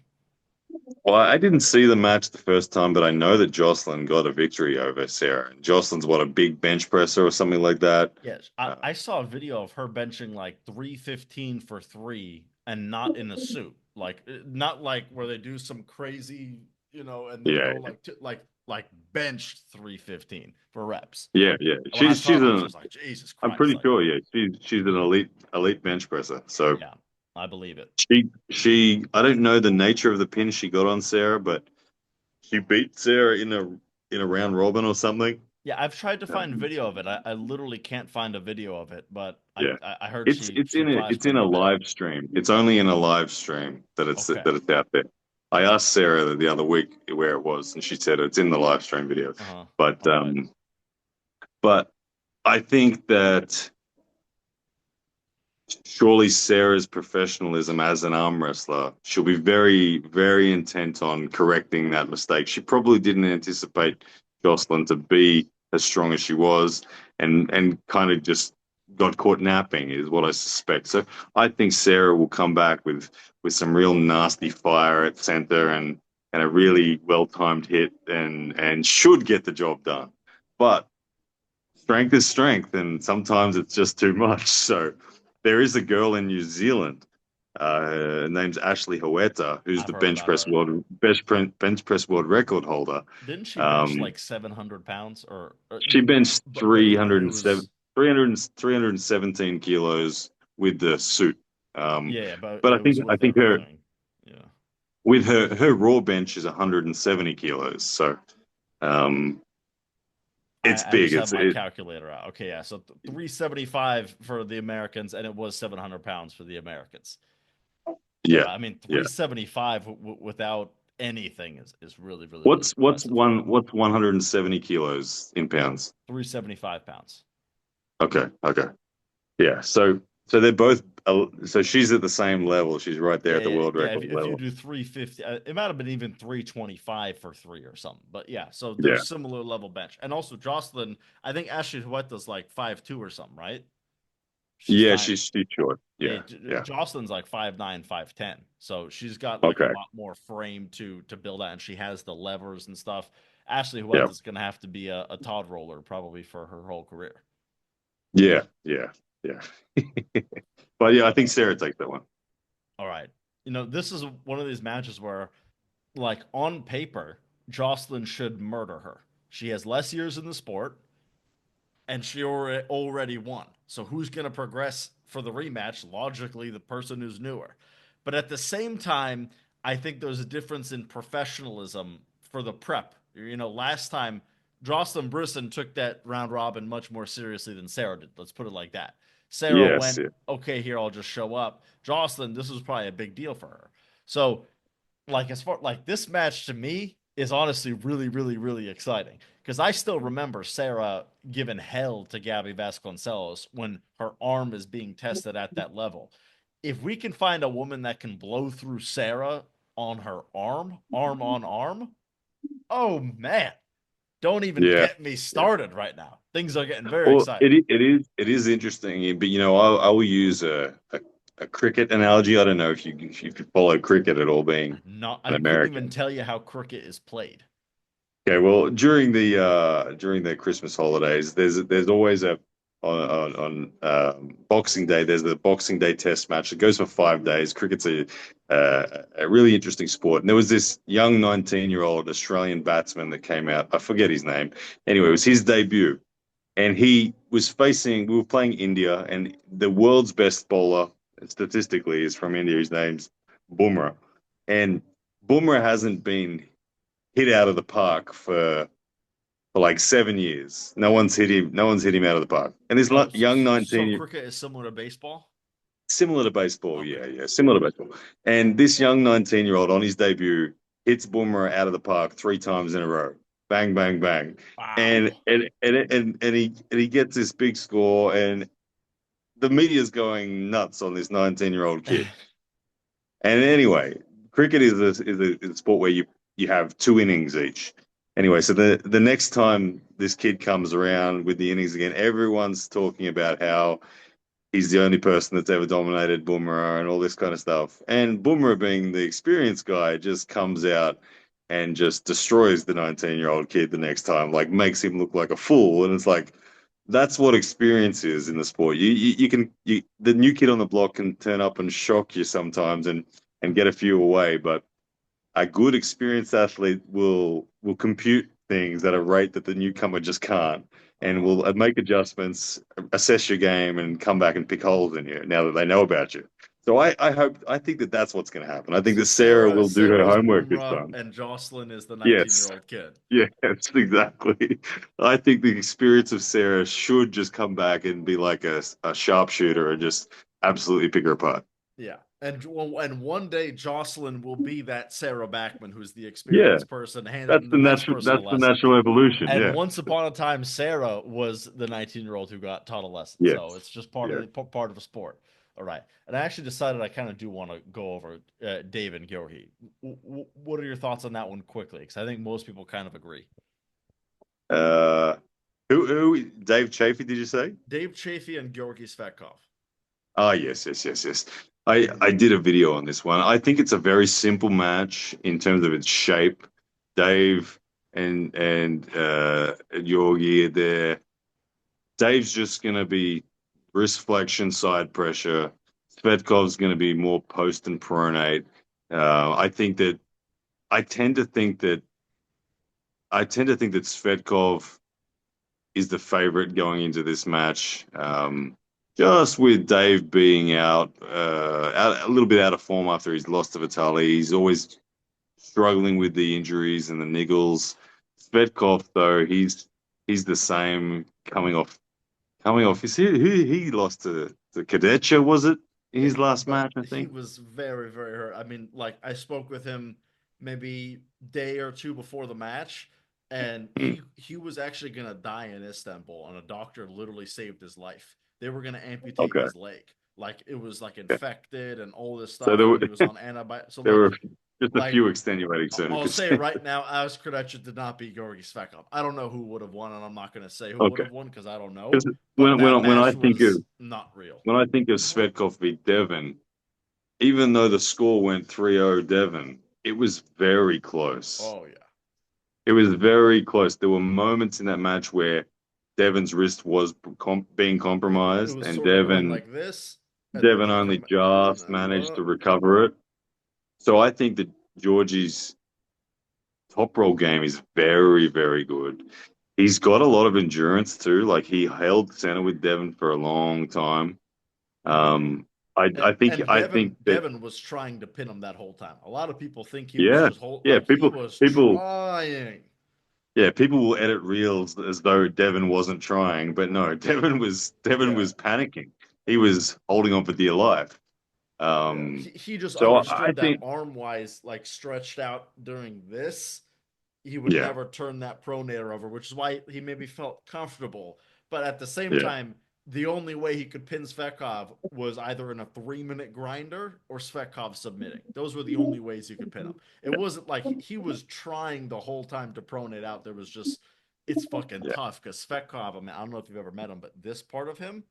Well, I didn't see the match the first time, but I know that Jocelyn got a victory over Sarah. And Jocelyn's what, a big bench presser or something like that. Yes, Uh, I saw a video of her benching like 315 for three and not in a suit. Like not like where they do some crazy, and then yeah, go like like bench 315 for reps. yeah. And when I saw She's that, I was an. just like, Jesus I'm Christ! pretty Like, sure. Yeah, she's an elite bench presser. So yeah, I believe it. she. I don't know the nature of the pin she got on Sarah, but she beat Sarah in a round robin or something. Yeah, I've tried to find Um, video of it. I literally can't find a video of it, but yeah. I heard It's she flashed it's quite in a a bit. live stream. It's only in a live stream Okay. that it's out there. I asked Sarah the other week where it was, and she said it's in the live stream video. Uh-huh. But All right. but I think that surely Sarah's professionalism as an arm wrestler, she'll be very, very intent on correcting that mistake. She probably didn't anticipate Jocelyn to be as strong as she was and kind of just got caught napping is what I suspect. So I think Sarah will come back with some real nasty fire at center and a really well timed hit and should get the job done. But strength is strength, and sometimes it's just too much. So there is a girl in New Zealand. Her name's Ashley Huerta, who's I've the heard about her. bench press world record holder. Didn't she bench Um, like 700 pounds she benched but when it was 317 kilos with the suit. yeah, But but it was I with think her everything. Yeah. with her raw bench is 170 kilos. So um, it's I big. just have my calculator out. Okay, yeah. So 375 for the Americans, and it was 700 pounds for the Americans. So Yeah, I mean, yeah. 375 without anything is really, really, really What's impressive. one what's 170 kilos in pounds? 375 pounds. Okay, okay. Yeah. So they're both so she's at the same level. She's right there Yeah, at the yeah, world yeah. record If you level. do 350, it might have been even 325 for three or something. But yeah, so they're Yeah. similar level bench. And also Jocelyn, I think Ashley Huerta's like 5'2" or something, right? She's Yeah, tiny. she's short. Yeah, Yeah. Yeah. Jocelyn's like 5'9", 5'10". So she's got like a Okay. lot more frame to build out, and she has the levers and stuff. Ashley Yeah. Huerta's gonna have to be a Todd roller probably for her whole career. Yeah. Yeah. Yeah. But yeah, I think Sarah takes that one. All right. This is one of these matches where, like, on paper, Jocelyn should murder her. She has less years in the sport, and she already won. So who's going to progress for the rematch? Logically, the person who's newer. But at the same time, I think there's a difference in professionalism for the prep. Last time Jocelyn Brisson took that round robin much more seriously than Sarah did. Let's put it like that. Sarah Yes. went, Yeah. okay, here, I'll just show up. Jocelyn, this was probably a big deal for her. So, like, as far like this match to me is honestly really, really, really exciting because I still remember Sarah giving hell to Gabby Vasconcelos when her arm is being tested at that level. If we can find a woman that can blow through Sarah on her arm on arm, oh man, don't even Yeah. get me Yeah. started right now. Things are getting very Well, exciting. it is interesting, but I will use a cricket analogy. I don't know if you follow cricket at all, being Not, an I couldn't even American. tell you how cricket is played. Okay, well, during the Christmas holidays, there's always a on Boxing Day. There's the Boxing Day Test match. It goes for 5 days. Cricket's a really interesting sport. And there was this young 19-year-old Australian batsman that came out. I forget his name. Anyway, it was his debut, and he was facing. We were playing India, and the world's best bowler statistically is from India. His name's Bumrah, and Bumrah hasn't been hit out of the park for like 7 years. No one's hit him. No one's hit him out of the park. And this Oh, so, young so 19, cricket is similar to baseball? similar to baseball, Okay. yeah, yeah, similar to baseball. And this young 19-year-old on his debut hits Boomer out of the park 3 times in a row. Bang, bang, bang. Wow. And he gets this big score, and the media's going nuts on this 19-year-old kid. And anyway, cricket is a sport where you have 2 innings each. Anyway, so the next time this kid comes around with the innings again, everyone's talking about how he's the only person that's ever dominated Boomerang and all this kind of stuff. And Boomerang, being the experienced guy, just comes out and just destroys the 19-year-old kid the next time, like makes him look like a fool. And it's like that's what experience is in the sport. The new kid on the block can turn up and shock you sometimes and get a few away, but a good experienced athlete will compute things at a rate that the newcomer just can't, and Oh, will make adjustments, assess your game, and come back and pick holes in you now that they know about you. So I think that that's what's going to happen. I think so that Sarah Sarah will do her Sarah's homework this Boomra time. and Jocelyn is the Yes, 19-year-old kid. yes, exactly. I think the experience of Sarah should just come back and be like a sharpshooter and just absolutely pick her apart. Yeah. And one day Jocelyn will be that Sarah Backman who's the Yeah, experienced person handing the next person a that's the lesson. natural evolution. And Yeah. once upon a time Sarah was the 19-year-old who got taught a lesson. So Yes. it's just part of Yeah. the part of a sport. All right. And I actually decided I kind of do want to go over Dave and Gyohi. What are your thoughts on that one quickly? Because I think most people kind of agree. Uh, who? Dave Chafee? Did you say? Dave Chafee and Georgi Svetkov. Ah, yes, yes, yes, yes. I did a video on this one. I think it's a very simple match in terms of its shape. Dave and Georgi there. Dave's just gonna be wrist flexion, side pressure. Svetkov's gonna be more post and pronate. I think that I tend to think that Svetkov is the favorite going into this match. Just with Dave being a little bit out of form after he's lost to Vitali. He's always struggling with the injuries and the niggles. Svetkov, though, he's the same coming off. Is he lost to Kadetcha, was it? in Yeah, his last but match, I he think. was very, very hurt. I mean, like I spoke with him maybe day or two before the match, and Mm, he was actually gonna die in Istanbul, and a doctor literally saved his life. They were gonna amputate okay. his leg, like it was like Yeah. infected and all this So stuff, and he was on antibiotics. So there were just a like few extenuating I'll say circumstances. right now, Alex Krejci did not beat Georgi Svekov. I don't know who would have won, and I'm not gonna say who would Okay. have won because I don't know. Because But that when match was not real. I think of Svetkov v Devon, even though the score went 3-0 Devon, it was very close. Oh yeah. It was very close. There were moments in that match where Devon's wrist was being Yeah, it compromised, was and sort of going like this, and then Devon he'd only come and just managed to recover it. So I think that Georgie's top roll game is very, very good. He's got a lot of endurance too. Like he held center with Devon for a long time. mm-hmm. Um, And I Devin think that Devin was trying to pin him that whole time. A lot of people think he was yeah, just yeah. like he was People trying. yeah, people will edit reels as though Devon wasn't trying, but no, Devon Yeah, was panicking. He was holding on for dear life. yeah. Um, He just so I understood that think arm wise, like stretched out during this, he would yeah, never turn that pronator over, which is why he maybe felt comfortable. But at the same yeah, time, the only way he could pin Svetkov was either in a 3 minute grinder or Svetkov submitting. Those were the only ways you could pin him. It yeah, wasn't like he was trying the whole time to pronate out. There was just, it's fucking yeah, tough because Svetkov, I mean, I don't know if you've ever met him, but this part of him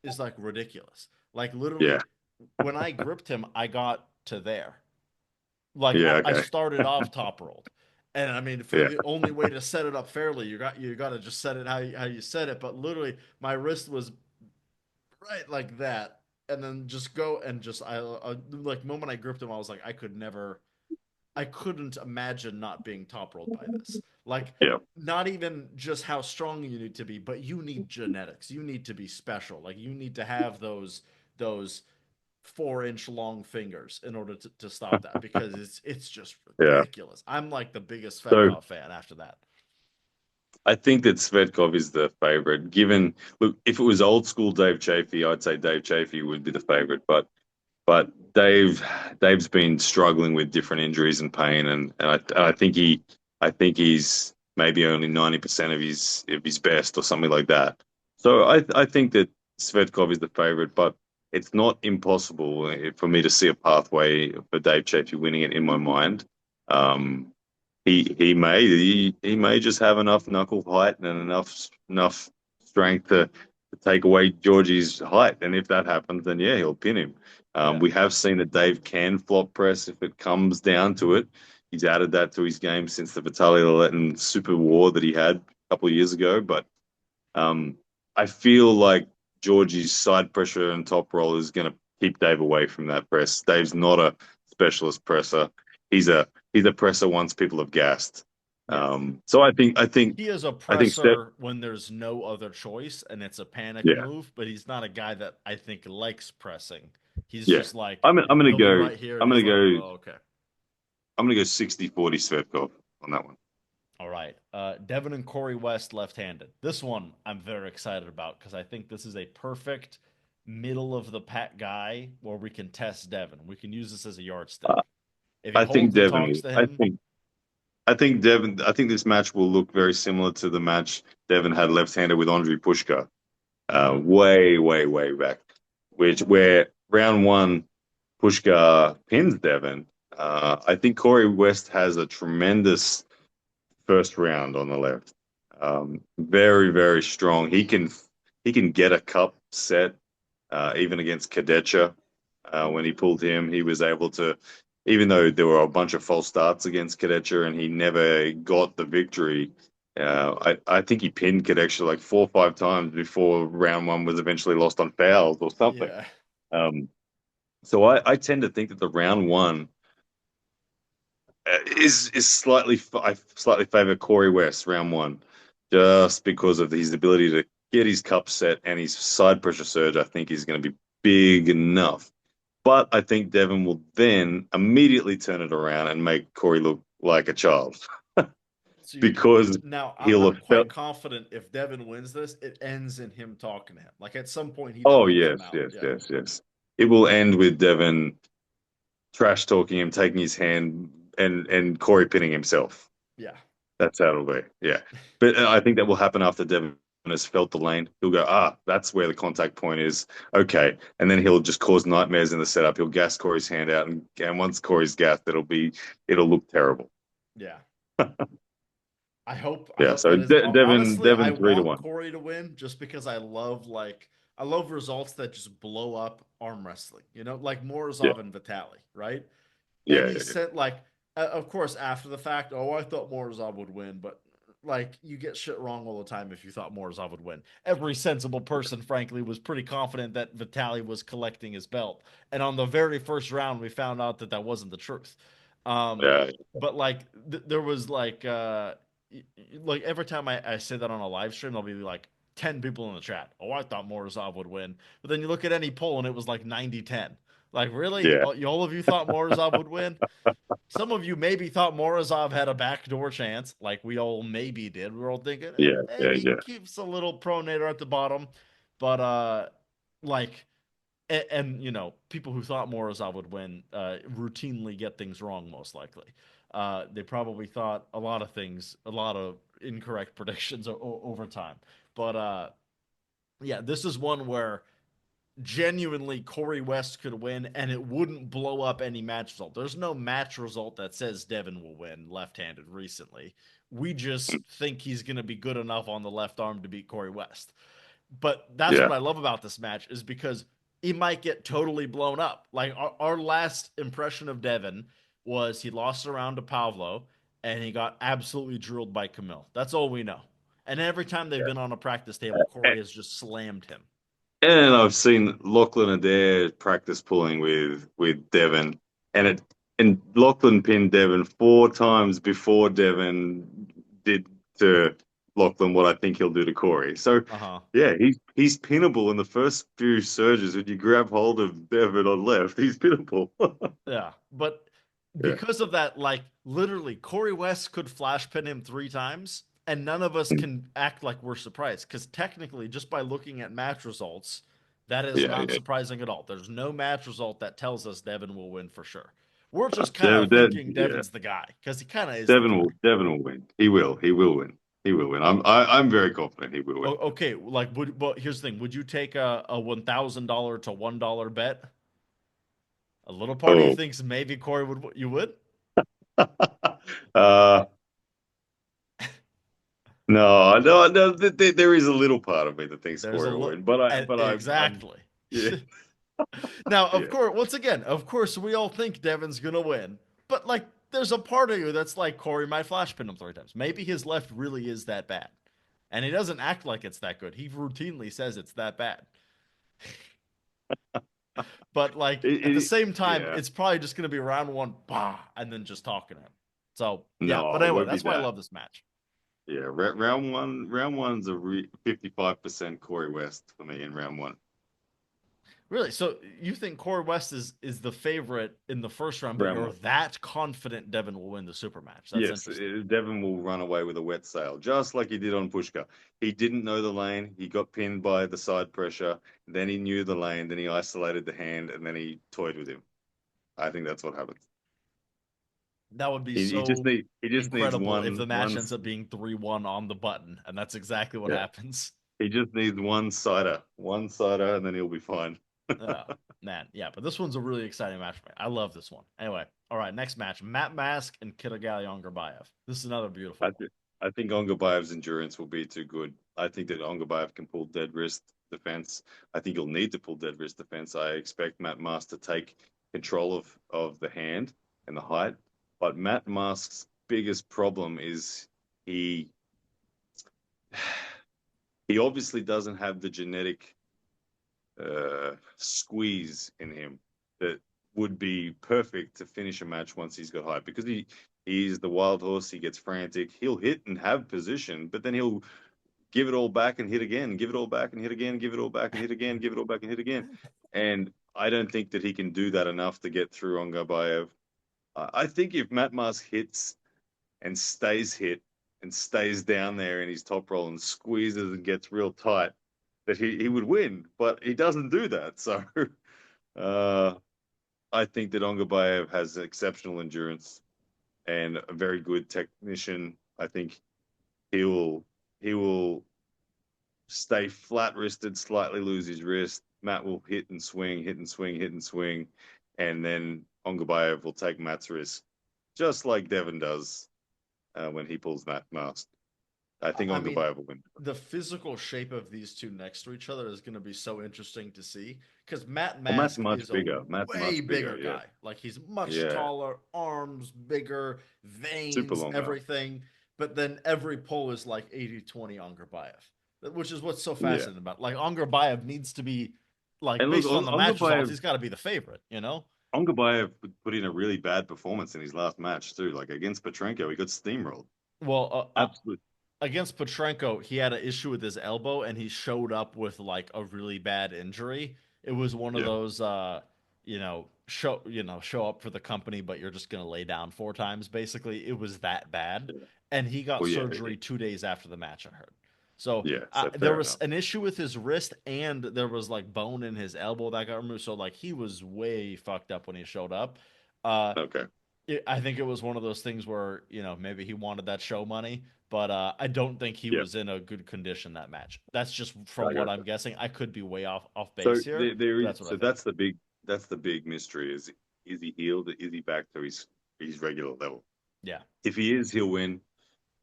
is like ridiculous. Like yeah, literally, when I gripped him, I got to there. Like yeah. I Okay, started off top rolled. And I mean, for yeah, the only way to set it up fairly, you got to just set it how you set it. But literally, my wrist was right like that, and then just go and just I like the moment I gripped him, I was like, I couldn't imagine not being top rolled by this. Like, yeah, not even just how strong you need to be, but you need genetics. You need to be special. Like, you need to have those 4 inch long fingers in order to stop that because it's just yeah. ridiculous. I'm like the biggest So Fetkov fan after that. I think that Svetkov is the favorite. Given look, if it was old school Dave Chaffee, I'd say Dave Chaffee would be the favorite. But Dave's been struggling with different injuries and pain, I think he's maybe only 90% of his best or something like that. So I think that Svetkov is the favorite, but it's not impossible for me to see a pathway for Dave Chaffee winning it in my mind. Um, he may just have enough knuckle height and enough strength to take away Georgie's height, and if that happens, then yeah, he'll pin him. Yeah. We have seen that Dave can flop press if it comes down to it. He's added that to his game since the Vitaly Letin Super War that he had a couple of years ago. But um, I feel like Georgie's side pressure and top roll is going to keep Dave away from that press. Dave's not a specialist presser. He's a presser once people have gassed. Yeah. So He is a I think Steph, presser when there's no other choice and it's a panic yeah, move, but he's not a guy that I think likes pressing. He's yeah. just like he'll be right here and I'm he's gonna like, go oh, okay. I'm gonna go 60-40 Svetkov on that one. All right. Devin and Corey West left-handed. This one I'm very excited about because I think this is a perfect middle of the pack guy where we can test Devin. We can use this as a yardstick. Uh, If he I think holds and Devon talks will. to him, I think this match will look very similar to the match Devon had left-handed with Andrei Pushka, mm-hmm. way back, where round one Pushka pins Devon. I think Corey West has a tremendous first round on the left. Very, very strong. He can get a cup set even against Kadecha. When he pulled him, he was able to, even though there were a bunch of false starts against Kadecha and he never got the victory. I think he pinned Kadecha like 4 or 5 times before round one was eventually lost on fouls or something. Yeah. Um, I tend to think that the round one is I slightly favor Corey West round one, just because of his ability to get his cup set and his side pressure surge. I think is going to be big enough, but I think Devon will then immediately turn it around and make Corey look like a child So you, because now he'll I'm have quite felt. confident if Devin wins this, it ends in him talking to him. Like at some point he Oh then helps him yes, out. yes, Yeah. yes, yes. it will end with Devin trash talking him, taking his hand, and Corey pinning himself. Yeah. That's how it'll be. Yeah, but I think that will happen after Devin has felt the lane. He'll go, that's where the contact point is. Okay, and then he'll just cause nightmares in the setup. He'll gas Corey's hand out, and once Corey's gassed, it'll look terrible. Yeah. I Yeah. hope So that is honestly I Devin three to want one. Corey to win just because I love results that just blow up arm wrestling. You know, like Yeah, Morozov and Vitali, right? yeah, Any yeah, set like of course after the fact, oh, I thought Morozov would win, but like you get shit wrong all the time if you thought Morozov would win. Every sensible person, frankly, was pretty confident that Vitali was collecting his belt. And on the very first round, we found out that that wasn't the truth. Um, yeah, but like there was like every time I say that on a live stream, there'll be like 10 people in the chat. Oh, I thought Morozov would win. But then you look at any poll and it was like 90-10. Like, really? yeah, All of you thought Morozov would win? Some of you maybe thought Morozov had a backdoor chance, like we all maybe did. We were all thinking, yeah, yeah, maybe yeah, keeps a little pronator at the bottom. But like and, you know, people who thought Morozov would win routinely get things wrong, most likely. They probably thought a lot of things, a lot of incorrect predictions over time. But yeah, this is one where genuinely Corey West could win and it wouldn't blow up any match result. There's no match result that says Devin will win left-handed recently. We just think he's going to be good enough on the left arm to beat Corey West. But that's yeah. what I love about this match is because he might get totally blown up. Like our last impression of Devin was he lost around to Pavlo and he got absolutely drilled by Camille. That's all we know. And every time they've been on a practice table, And, Corey has just slammed him. and I've seen Lachlan Adair practice pulling with Devin, and Lachlan pinned Devin four times before Devin did to Lachlan what I think he'll do to Corey. So Uh huh. yeah, he's pinnable in the first few surges. When you grab hold of Devin on left, he's pinnable. Yeah, but Yeah. because of that, like literally, Corey West could flash pin him 3 times, and none of us can act like we're surprised because technically, just by looking at match results, that is Yeah, not yeah. surprising at all. There's no match result that tells us Devin will win for sure. We're just kind of Devin, thinking yeah. Devin's the guy because he kind of is the guy. Devin will win. He will win. He will win. I'm very confident he will win. Okay, like well, here's the thing: would you take a $1,000 to $1 bet? A little part of you Oh. thinks maybe Corey would. You would? uh no. There is a little part of me that thinks There's a Corey will look. win, I'm Exactly. yeah, Now, of yeah, course, once again, of course, we all think Devin's gonna win, but like, there's a part of you that's like Corey might flash pin him 3 times. Maybe his left really is that bad, and he doesn't act like it's that good. He routinely says it's that bad, but like at the same time, yeah. it's probably just gonna be round one, bah, and then just talking to him. So yeah, but No, it anyway, won't be that's why I that. love this match. Yeah, round one's a 55% Corey West for me in round one. Really? So you think Corey West is the favorite in the first round, but Round you're one. that confident Devin will win the super match? That's Yes, interesting. Devin will run away with a wet sail, just like he did on Pushka. He didn't know the lane. He got pinned by the side pressure. Then he knew the lane. Then he isolated the hand, and then he toyed with him. I think that's what happens. That would be He just so needs incredible if the match one. ends up being 3-1 on the button, and that's exactly what Yeah, happens. he just needs one cider, and then he'll be fine. Oh, man. Yeah, but this one's a really exciting match for me. I love this one. Anyway, all right, next match Matt Mask and Kitagali Ongarbayev. This is another beautiful I one. think I think Ongobayev's endurance will be too good. I think that Ongobayev can pull dead wrist defense. I think he'll need to pull dead wrist defense. I expect Matt Mask to take control of the hand and the height. But Matt Mask's biggest problem is he he obviously doesn't have the genetic squeeze in him that would be perfect to finish a match once he's got height because he's the wild horse. He gets frantic. He'll hit and have position, but then he'll give it all back and hit again, give it all back and hit again, give it all back and hit again, give it all back and hit again. And I don't think that he can do that enough to get through on Gabayev. I think if Matt Mask hits and stays hit and stays down there in his top roll and squeezes and gets real tight, that he would win. But he doesn't do that. So Uh, I think that Ongabayev has exceptional endurance and a very good technician. I think he will he will stay flat wristed, slightly lose his wrist. Matt will hit and swing, hit and swing, hit and swing, and then Ongabayev will take Matt's wrist, just like Devin does when he pulls Matt mask. I think I mean, Ongabayev will win. the physical shape of these two next to each other is going to be so interesting to see because Matt Well, Matt's Mask much is a bigger. Matt's way much bigger. bigger Yeah, guy. Like he's much yeah, taller, arms bigger, super veins, long arm. everything. But then every pull is like 80-20 Angarbayev, which is what's so Yeah, fascinating about it. Like Angarbayev needs to be like and look, based on the match results, Ongabayev he's got to be the favorite, you know? Ongabayev put in a really bad performance in his last match too. Like against Petrenko, he got steamrolled. Well, Absolutely. against Petrenko, he had an issue with his elbow and he showed up with like a really bad injury. It was one of Yeah, those show up for the company but you're just going to lay down four times basically. It was that bad. yeah. And he got Well, yeah, surgery 2 days after the match, I heard. So, yeah. So there fair was enough. an issue with his wrist and there was like bone in his elbow that got removed. So like he was way fucked up when he showed up. Uh Okay. I think it was one of those things where maybe he wanted that show money, but I don't think he Yeah, was in a good condition that match. That's just I from what I'm gotcha. guessing. I could be way off So base here, there but is that's what I so think. that's the big mystery is he healed? Is he back to his regular level? Yeah. If he is, he'll win.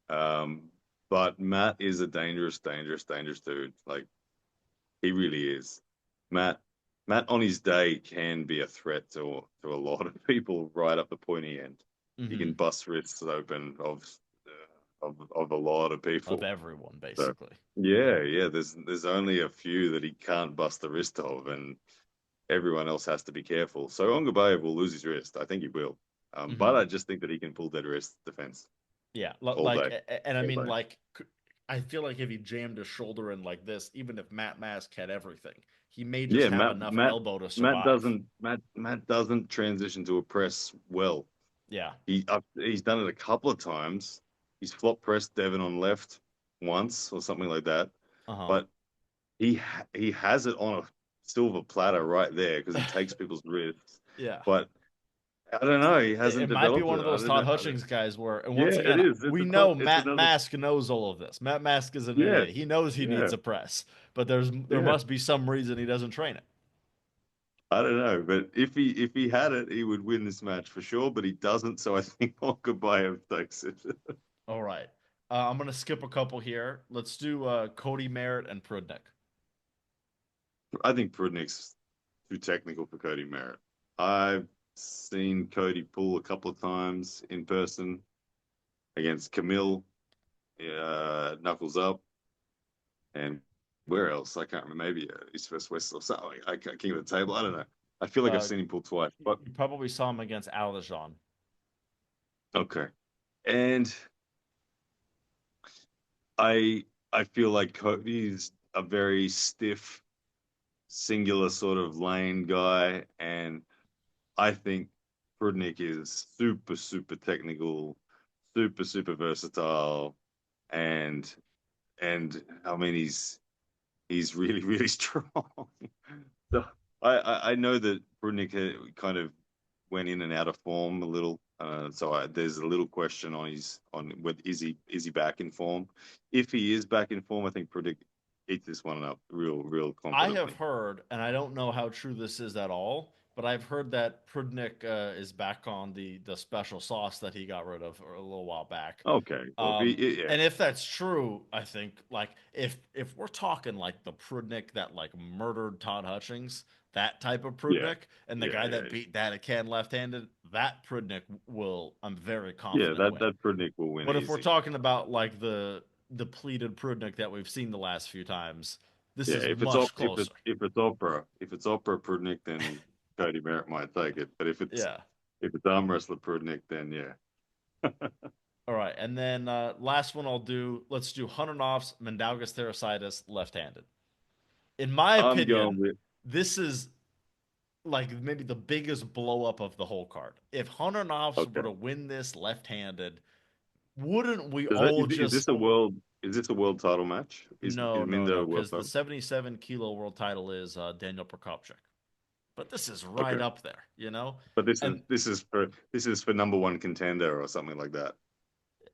Um, but Matt is a dangerous, dangerous, dangerous dude. Like he really is. Matt Matt on his day can be a threat to a lot of people right up the pointy end. He can Hmm. bust wrists open of a lot of Of people. everyone, So basically. yeah, yeah. There's only a few that he can't bust the wrist of, and everyone else has to be careful. So Ongabayev will lose his wrist. I think he will. But Hmm. I just think that he can pull dead wrist defense Yeah. all Like, day, and I all mean, day. like, I feel like if he jammed his shoulder in like this, even if Matt Mask had everything, he may just Yeah, have enough elbow to Matt survive. doesn't Matt doesn't transition to a press well. Yeah. He's done it a couple of times. He's flop pressed Devon on left once or something like that, Uh but he has it on a silver platter right there because he takes huh. people's wrists. Yeah. But I don't know. He It hasn't might be developed one it. of I those don't Todd know. Hutchings guys where, and once Yeah, it again, is. we know It's Matt another. Mask knows all of this. Matt Mask isn't an Yeah, idiot. He knows he yeah, needs a press, but there yeah. must be some reason he doesn't train it. I don't know, but if he had it, he would win this match for sure. But he doesn't, so I think Onkabayev takes it. All right. I'm gonna skip a couple here. Let's do Cody Merritt and Prudnik. I think Prudnik's too technical for Cody Merritt. I've seen Cody pull a couple of times in person against Camille, knuckles up, and where else? I can't remember. Maybe East West West or something. I can't King of the Table. I don't know. I feel like I've Uh, seen him pull twice, but you probably saw him against Aldejan. okay. And I I feel like Cody's a very stiff, singular sort of lane guy, and I think Prudnik is super, super technical, super, super versatile, and I mean he's really, really strong. So I know that Prudnik kind of went in and out of form a little. There's a little question on his on with is he back in form? If he is back in form, I think Prudnik eats this one up real I have confidently. heard, and I don't know how true this is at all, but I've heard that Prudnik is back on the special sauce that he got rid of a little while back. Okay, well, yeah, And if that's true, I think like if we're talking like the Prudnik that like murdered Todd Hutchings, that type of yeah, Prudnik, and the yeah, guy yeah, that beat Danican left-handed, that Prudnik will, I'm very yeah. confident, That win. that Prudnik will win But if we're easy. talking about like the depleted Prudnik that we've seen the last few times, this Yeah, is much closer. if it's opera Prudnik, then Cody Merritt might take it. But Yeah. if it's arm wrestler Prudnik, then yeah, All right, and then last one I'll do. Let's do Hunter Noff's Mandaugas Therasitis left-handed. In my I'm going opinion, with this is like maybe the biggest blow up of the whole card. If Hunter Noffs were okay. to win this left-handed, wouldn't we Does that all is just this a world is this a world title match? Is no, no, Mindo no? a world Because the title? 77 kilo world title is Daniel Prokopchuk. but this is right Okay. up there, you know? But And this is for number one contender or something like that.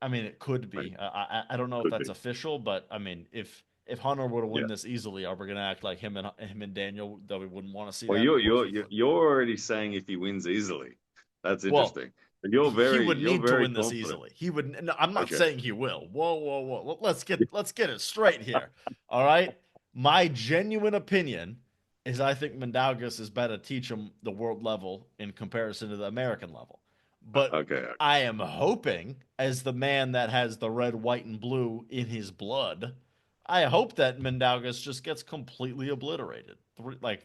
I mean, it could Like, be. I don't know if could that's be. official, but I mean, if Hunter were to Yeah. win this easily, are we gonna act like him and Daniel that we wouldn't want to see Well, that? Of course we would. you're already saying if he wins easily. That's Well, interesting. But he would you're need to very win this confident. easily. He would. No, I'm not Okay. saying he will. Whoa, whoa, whoa. Let's get it straight here. All right. My genuine opinion is I think Mindaugas is better to teach him the world level in comparison to the American level. But Okay. I am hoping, as the man that has the red, white, and blue in his blood, I hope that Mindaugas just gets completely obliterated.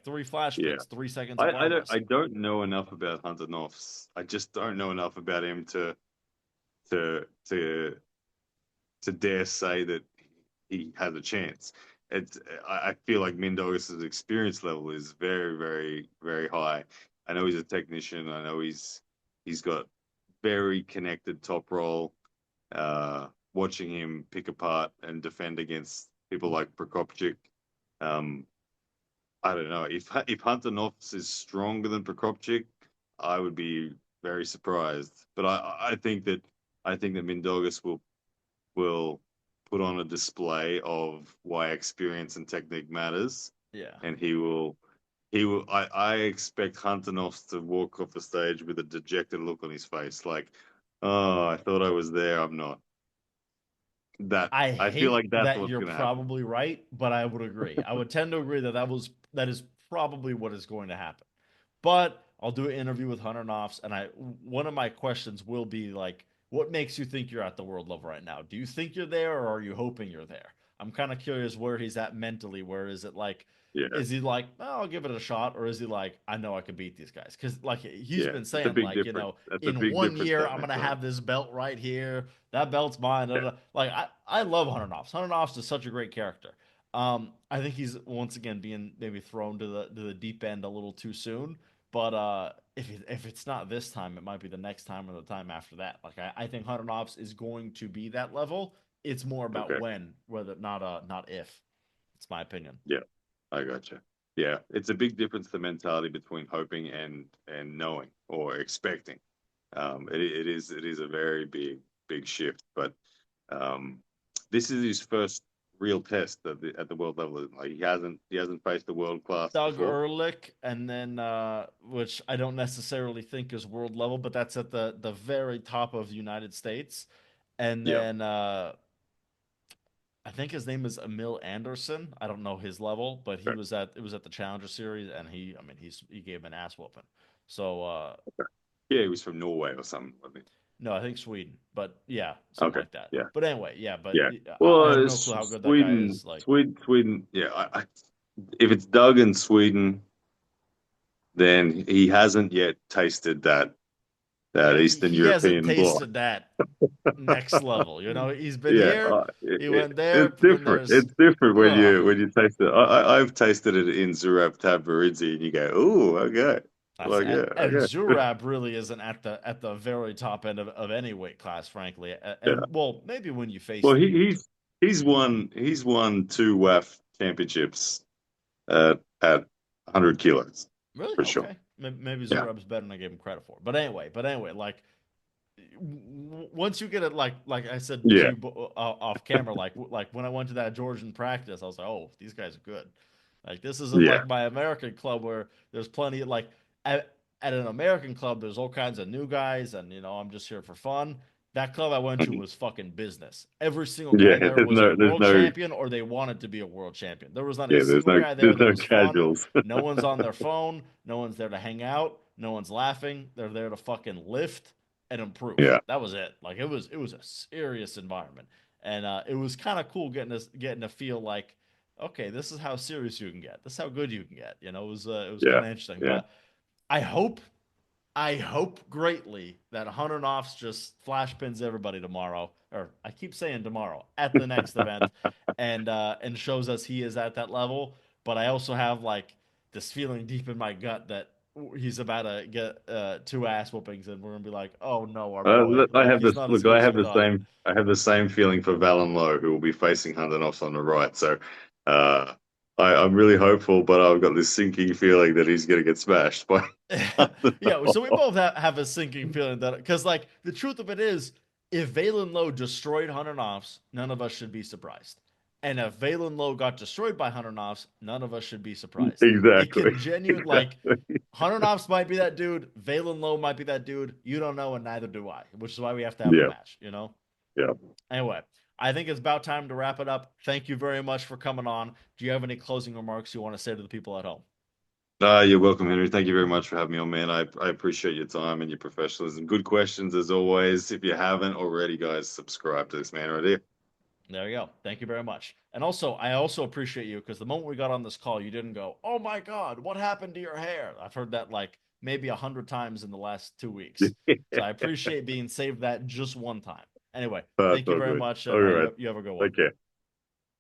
Three flash Yeah. pins, 3 seconds of arm I wrestling. don't know enough about Hunter Noffz. I just don't know enough about him to to to dare say that he has a chance. It's I feel like Mendoza's experience level is very, very, very high. I know he's a technician. I know he's got very connected top roll. Watching him pick apart and defend against people like Prokopchik, um, I don't know if Hunter Noffz is stronger than Prokopchik, I would be very surprised. But I think that Mindaugas will put on a display of why experience and technique matters, Yeah. and he will. I expect Hunter Noffz to walk off the stage with a dejected look on his face, like, oh, I thought I was there, I'm not. That I I feel hate like that's that what's you're going to happen. probably right, but I would agree. I would tend to agree that that is probably what is going to happen. But I'll do an interview with Hunter Noffz, and I one of my questions will be like, what makes you think you're at the world level right now? Do you think you're there, or are you hoping you're there? I'm kind of curious where he's at mentally. Where is it like? Yeah, Is he like, oh, I'll give it a shot, or is he like, I know I can beat these guys? Because like he's yeah, been it's a saying, big like, difference. That's a in big one difference. year That I'm gonna mentality. have this belt right here. That belt's mine. Yeah, Like I love Hunter Noffz. Hunter Noffz is such a great character. I think he's once again being maybe thrown to the deep end a little too soon. But if it's not this time, it might be the next time or the time after that. Like I think Hunter Nobbs is going to be that level. It's more about okay. when, whether not if. It's my opinion. Yeah, I gotcha. Yeah, it's a big difference the mentality between hoping and knowing or expecting. It is a very big shift, but um, this is his first real test at the world level. Like he hasn't faced the world class Doug before. Ehrlich, and then which I don't necessarily think is world level, but that's at the very top of the United States. And Yeah. then I think his name is Emil Anderson. I don't know his level, but Okay. it was at the Challenger Series, and he gave him an ass whooping. So Yeah, he was from Norway or something. I think. no, I think Sweden, but yeah, something Okay. like that. Yeah. But anyway, yeah, but Yeah. I have Well, no clue how good that guy is. Like, Sweden. Yeah. If it's Doug in Sweden, then he hasn't yet tasted that yeah, Eastern he hasn't European blood. tasted that next level. He's been Yeah, here, he went it's there, then different. there's It's different oh. when you taste it. I've tasted it in Zurab Tabaridze, and you go, "Oh, okay." That's Like, yeah, and okay, Zurab really isn't at the very top end of any weight class, frankly. yeah. And well, maybe when you face Well, him. he's won two WAF championships at 100 kilos Really? for sure. Okay. Maybe Yeah, Zurab's better than I gave him credit for. But anyway, like once you get it, like I said to yeah, you off camera, like when I went to that Georgian practice, I was like, oh, these guys are good. Like this isn't yeah. like my American club where there's plenty of like at an American club, there's all kinds of new guys, and I'm just here for fun. That club I went to Mhm. was fucking business. Every single Yeah, guy there was a there's world no, champion or they wanted to be a world champion. There was not a yeah, single guy there there's that no was fun. casuals. No one's on their phone. No one's there to hang out. No one's laughing. They're there to fucking lift and improve. Yeah, That was it. Like it was a serious environment, and it was kind of cool getting to feel like, okay, this is how serious you can get. This is how good you can get. It was yeah, kind of interesting. yeah. But I hope I hope greatly that Hunter Noffs just flash pins everybody tomorrow, or I keep saying tomorrow at the next event, and shows us he is at that level. But I also have like this feeling deep in my gut that he's about to get two ass whoopings, and we're gonna be like, oh no, our boy, I like have he's this not as look. good as we thought. I have the same feeling for Valen Lowe, who will be facing Hunter Noffs on the right. So, uh, I'm really hopeful, but I've got this sinking feeling that he's going to get smashed by Hunter Yeah, so we Noffz. both have a sinking feeling that because like the truth of it is, if Valen Lowe destroyed Hunter Noffz, none of us should be surprised. And if Valen Lowe got destroyed by Hunter Noffz, none of us should be surprised. It Exactly. can genuine like Exactly. Hunter Noffz might be that dude, Valen Lowe might be that dude. You don't know, and neither do I, which is why we have to have a Yeah. match, you know? Yeah. Anyway, I think it's about time to wrap it up. Thank you very much for coming on. Do you have any closing remarks you want to say to the people at home? You're welcome, Henry. Thank you very much for having me on, man. I appreciate your time and your professionalism. Good questions as always. If you haven't already, guys, subscribe to this man right here. There you go. Thank you very much. And also, I also appreciate you because the moment we got on this call, you didn't go, "Oh my God, what happened to your hair?" I've heard that like maybe 100 times in the last 2 weeks. So I appreciate being saved that just one time. Anyway, thank you very Perfect. much, All and right. you have a good one. Take care.